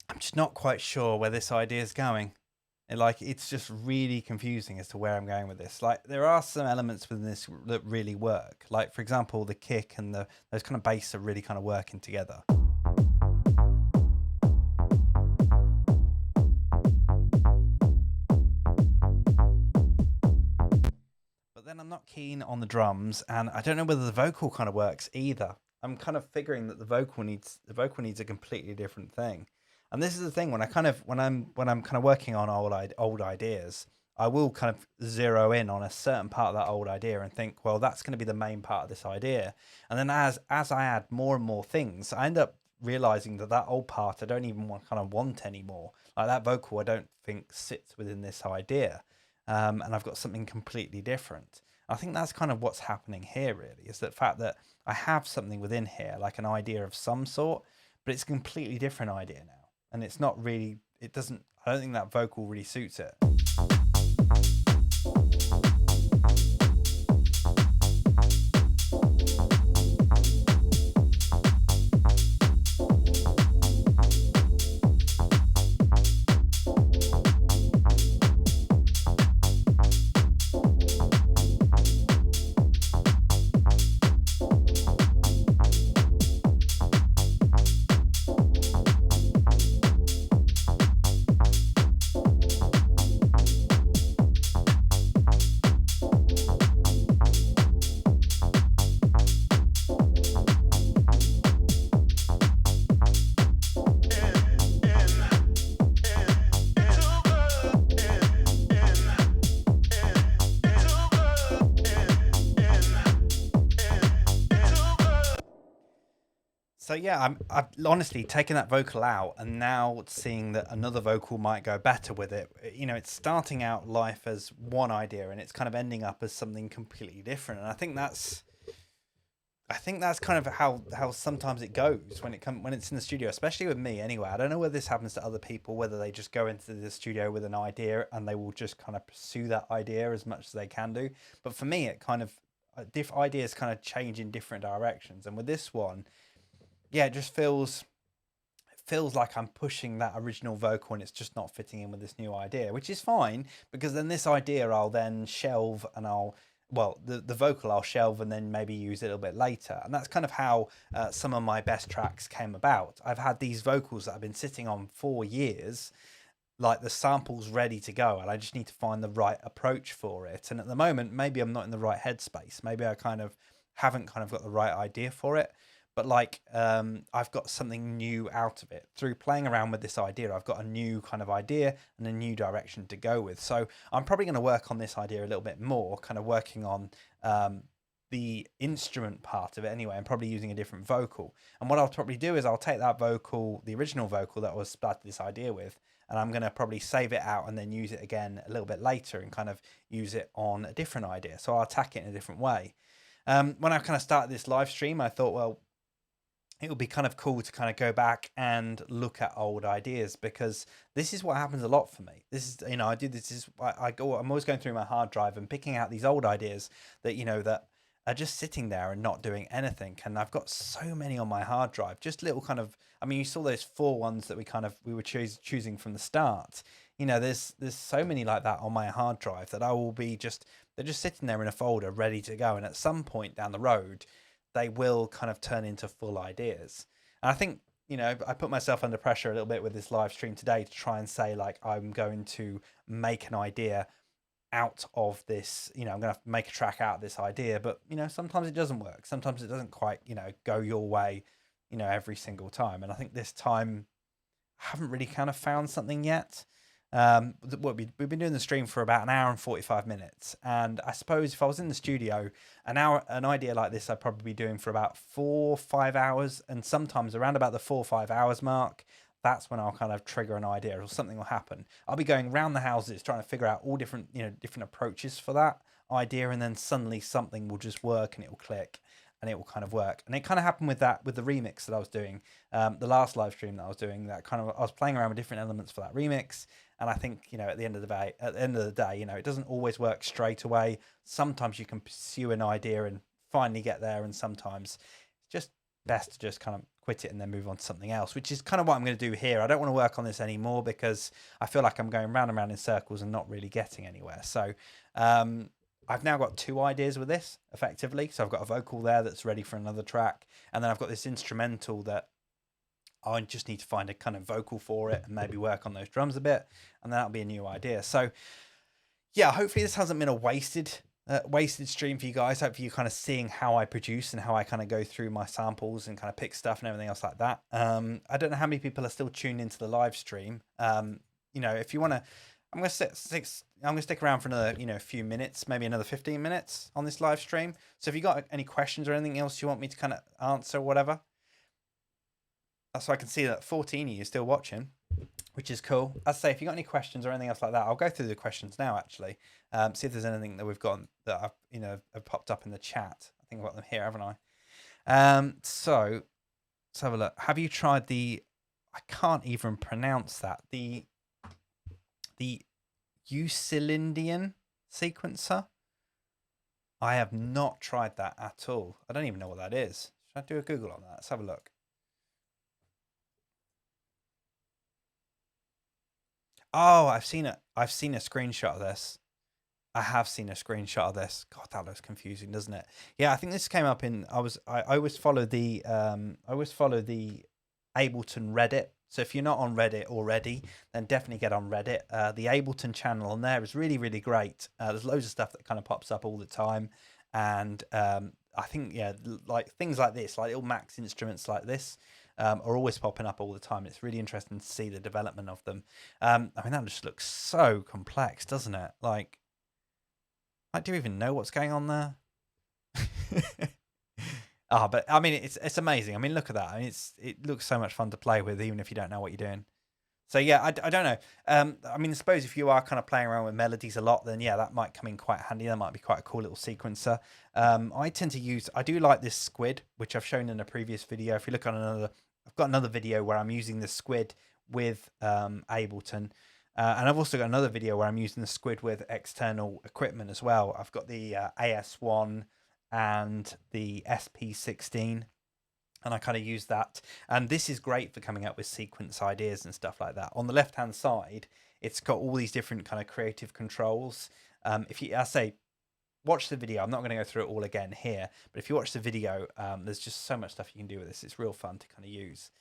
I'm just not quite sure where this idea is going. It's just really confusing as to where I'm going with this. Like, there are some elements within this that really work. Like, for example, the kick and those kind of bass are really kind of working together. Then I'm not keen on the drums, and I don't know whether the vocal kind of works either. I'm kind of figuring that the vocal needs a completely different thing. And this is the thing, when I'm kind of working on old ideas, I will kind of zero in on a certain part of that old idea and think, well, that's going to be the main part of this idea. And then as I add more and more things, I end up realizing that old part I don't even want anymore. Like, that vocal I don't think sits within this idea. And I've got something completely different. I think that's kind of what's happening here, really, is the fact that I have something within here, like an idea of some sort, but it's a completely different idea now. And it's not really, I don't think that vocal really suits it. So yeah, I've honestly taken that vocal out, and now seeing that another vocal might go better with it. You know, it's starting out life as one idea, and it's kind of ending up as something completely different. And I think that's kind of how sometimes it goes when it's in the studio, especially with me. Anyway, I don't know whether this happens to other people, whether they just go into the studio with an idea and they will just kind of pursue that idea as much as they can do. But for me, it kind of ideas kind of change in different directions, and with this one, yeah, it just feels like I'm pushing that original vocal and it's just not fitting in with this new idea, which is fine, because then this idea I'll then shelve, and the vocal I'll shelve and then maybe use it a little bit later. And that's kind of how some of my best tracks came about. I've had these vocals that I've been sitting on for years, like the sample's ready to go, and I just need to find the right approach for it. And at the moment, maybe I'm not in the right headspace. Maybe I kind of haven't kind of got the right idea for it. But like I've got something new out of it through playing around with this idea. I've got a new kind of idea and a new direction to go with. So I'm probably going to work on this idea a little bit more, kind of working on the instrument part of it anyway, and probably using a different vocal. And what I'll probably do is I'll take that vocal, the original vocal that I was started this idea with, and I'm going to probably save it out and then use it again a little bit later and kind of use it on a different idea. So I'll attack it in a different way. When I kind of started this live stream, I thought, well, it would be kind of cool to kind of go back and look at old ideas, because this is what happens a lot for me. This is, I do this is I'm always going through my hard drive and picking out these old ideas that, that are just sitting there and not doing anything. And I've got so many on my hard drive, just little kind of, you saw those 4 ones that we were choosing from the start. There's so many like that on my hard drive that I will be they're just sitting there in a folder ready to go. And at some point down the road, they will kind of turn into full ideas. And I think, I put myself under pressure a little bit with this live stream today to try and say, like, I'm going to make an idea out of this, I'm going to have to make a track out of this idea. But, sometimes it doesn't work. Sometimes it doesn't quite, go your way, every single time. And I think this time I haven't really kind of found something yet. We've been doing the stream for about an hour and 45 minutes, and I suppose if I was in the studio an idea like this, I'd probably be doing for about 4-5 hours, and sometimes around about the 4-5 hours mark, that's when I'll kind of trigger an idea or something will happen. I'll be going around the houses trying to figure out all different different approaches for that idea, and then suddenly something will just work and it will click and it will kind of work. And it kind of happened with the remix that I was doing, the last live stream that I was doing. That kind of, I was playing around with different elements for that remix. And I think, at the end of the day, it doesn't always work straight away. Sometimes you can pursue an idea and finally get there, and sometimes it's just best to just kind of quit it and then move on to something else, which is kind of what I'm going to do here. I don't want to work on this anymore because I feel like I'm going round and round in circles and not really getting anywhere. So I've now got 2 ideas with this, effectively. So I've got a vocal there that's ready for another track, and then I've got this instrumental that I just need to find a kind of vocal for it and maybe work on those drums a bit, and that'll be a new idea. So yeah, hopefully this hasn't been a wasted stream for you guys. Hopefully you're kind of seeing how I produce and how I kind of go through my samples and kind of pick stuff and everything else like that. I don't know how many people are still tuned into the live stream. If you want to, I'm going to stick around for another, few minutes, maybe another 15 minutes on this live stream. So if you got any questions or anything else you want me to kind of answer or whatever, so I can see that 14 of you are still watching, which is cool. As I say, if you got any questions or anything else like that, I'll go through the questions now, actually. See if there's anything that we've got that have popped up in the chat. I think I've got them here, haven't I? So let's have a look. Have you tried I can't even pronounce that, the Euclidean sequencer? I have not tried that at all. I don't even know what that is. Should I do a Google on that? Let's have a look. Oh, I've seen it. I've seen a screenshot of this. I have seen a screenshot of this. God, that looks confusing, doesn't it? Yeah, I think this came up in. I always follow the Ableton Reddit. So if you're not on Reddit already, then definitely get on Reddit. The Ableton channel on there is really, really great. There's loads of stuff that kind of pops up all the time, and I think like things like this, like little Max instruments like this, are always popping up all the time. It's really interesting to see the development of them. That just looks so complex, doesn't it? Like do you even know what's going on there? But it's amazing. Look at that. It looks so much fun to play with, even if you don't know what you're doing. So yeah, I don't know. I suppose if you are kind of playing around with melodies a lot, then yeah, that might come in quite handy. That might be quite a cool little sequencer. I do like this squid, which I've shown in a previous video. If you look on I've got another video where I'm using the squid with Ableton. And I've also got another video where I'm using the squid with external equipment as well. I've got the AS1 and the SP16, and I kind of use that. And this is great for coming up with sequence ideas and stuff like that. On the left-hand side, it's got all these different kind of creative controls. Watch the video. I'm not going to go through it all again here, but if you watch the video, there's just so much stuff you can do with this. It's real fun to kind of use.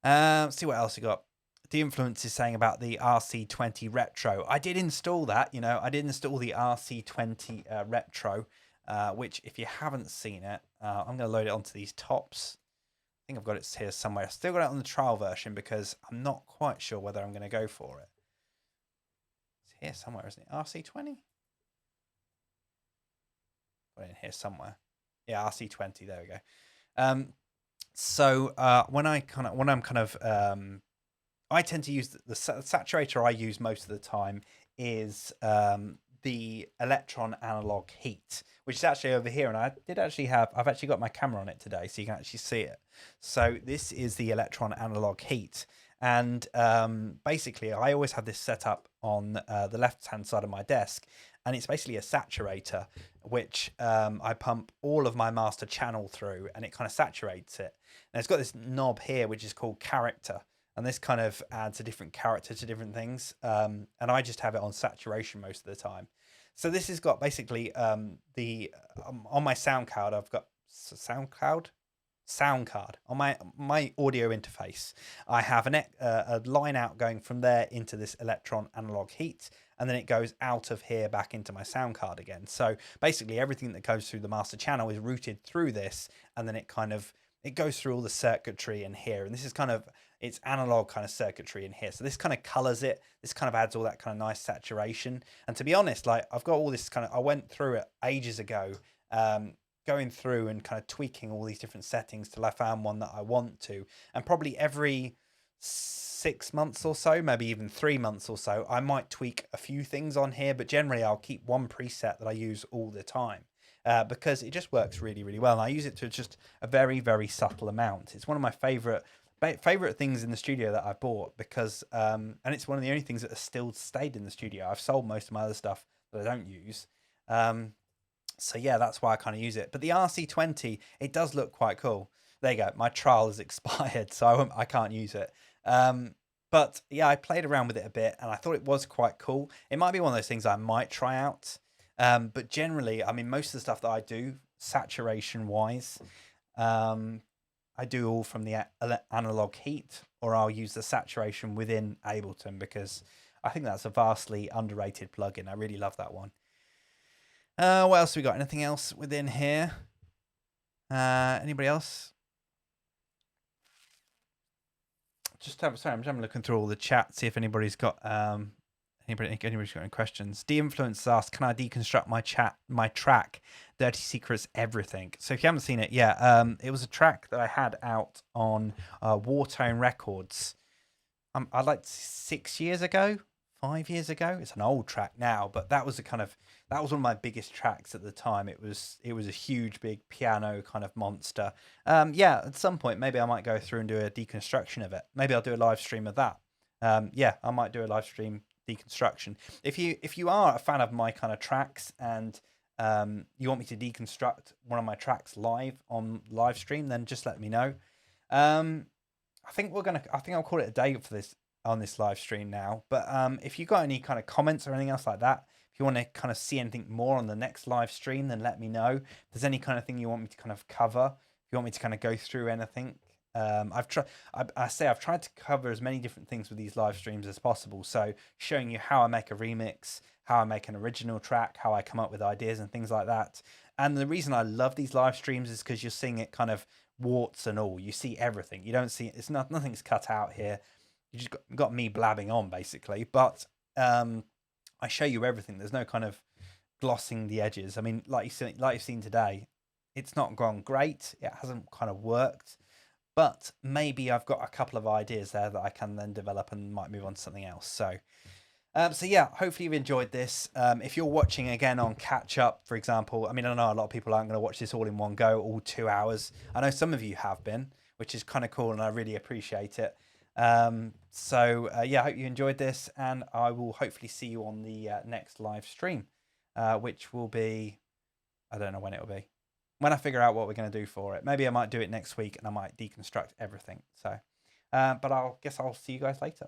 Let's see what else you got. The influence is saying about the RC20 Retro. I did install that, I did install the RC20 Retro. which if you haven't seen it, I'm going to load it onto these tops. I think I've got it here somewhere. I've still got it on the trial version because I'm not quite sure whether I'm going to go for it. It's here somewhere, isn't it? RC20? Put it in here somewhere. Yeah, RC20. There we go. So when I'm kind of I tend to use the saturator I use most of the time is the Electron Analog Heat, which is actually over here, and I've actually got my camera on it today, so you can actually see it. So this is the Electron Analog Heat, and basically I always have this set up on the left-hand side of my desk, and it's basically a saturator, which I pump all of my master channel through, and it kind of saturates it. And it's got this knob here, which is called character. And this kind of adds a different character to different things. And I just have it on saturation most of the time. So this has got basically on my sound card, I've got sound card on my audio interface. I have a line out going from there into this Electron Analog Heat, and then it goes out of here back into my sound card again. So basically everything that goes through the master channel is routed through this, and then it goes through all the circuitry in here. And this is kind of, it's analog kind of circuitry in here. So this kind of colors it. This kind of adds all that kind of nice saturation. And to be honest, like I've got all this I went through it ages ago, going through and kind of tweaking all these different settings till I found one that I want to. And probably every 6 months or so, maybe even 3 months or so, I might tweak a few things on here, but generally I'll keep one preset that I use all the time. Because it just works really, really well. And I use it to just a very, very subtle amount. It's one of my favorite things in the studio that I bought because, and it's one of the only things that has still stayed in the studio. I've sold most of my other stuff that I don't use. So yeah, that's why I kind of use it. But the RC20, it does look quite cool. There you go. My trial has expired, so I can't use it. But yeah, I played around with it a bit and I thought it was quite cool. It might be one of those things I might try out. But generally, I mean, most of the stuff that I do, saturation wise, I do all from the analog heat, or I'll use the saturation within Ableton because I think that's a vastly underrated plugin. I really love that one. What else we got? Anything else within here? Anybody else? I'm just looking through all the chat, see if anybody's got anybody's got any questions. De-Influence asked, can I deconstruct my track, Dirty Secrets Everything? So if you haven't seen it, yeah, it was a track that I had out on Wartone Records. I'd like 6 years ago, 5 years ago. It's an old track now, but that was one of my biggest tracks at the time. It was a huge, big piano kind of monster. Yeah, at some point maybe I might go through and do a deconstruction of it. Maybe I'll do a live stream of that. Yeah, I might do a live stream deconstruction. If you are a fan of my kind of tracks and you want me to deconstruct one of my tracks live on live stream, then just let me know. I think I'll call it a day for this on this live stream now. But if you got any kind of comments or anything else like that, if you want to kind of see anything more on the next live stream, then let me know. If there's any kind of thing you want me to kind of cover, if you want me to kind of go through anything, I've tried to cover as many different things with these live streams as possible. So showing you how I make a remix, how I make an original track, how I come up with ideas and things like that. And the reason I love these live streams is because you're seeing it kind of warts and all. You see everything. You don't see nothing's cut out here. You just got me blabbing on basically. But I show you everything. There's no kind of glossing the edges. I mean, like you've seen today, it's not gone great. It hasn't kind of worked. But maybe I've got a couple of ideas there that I can then develop and might move on to something else. So yeah, hopefully you've enjoyed this. If you're watching again on catch up, for example, I mean, I know a lot of people aren't going to watch this all in one go, all 2 hours. I know some of you have been, which is kind of cool and I really appreciate it. So yeah, I hope you enjoyed this and I will hopefully see you on the next live stream, which will be, I don't know when it will be. When I figure out what we're going to do for it. Maybe I might do it next week and I might deconstruct everything. So, but I'll see you guys later.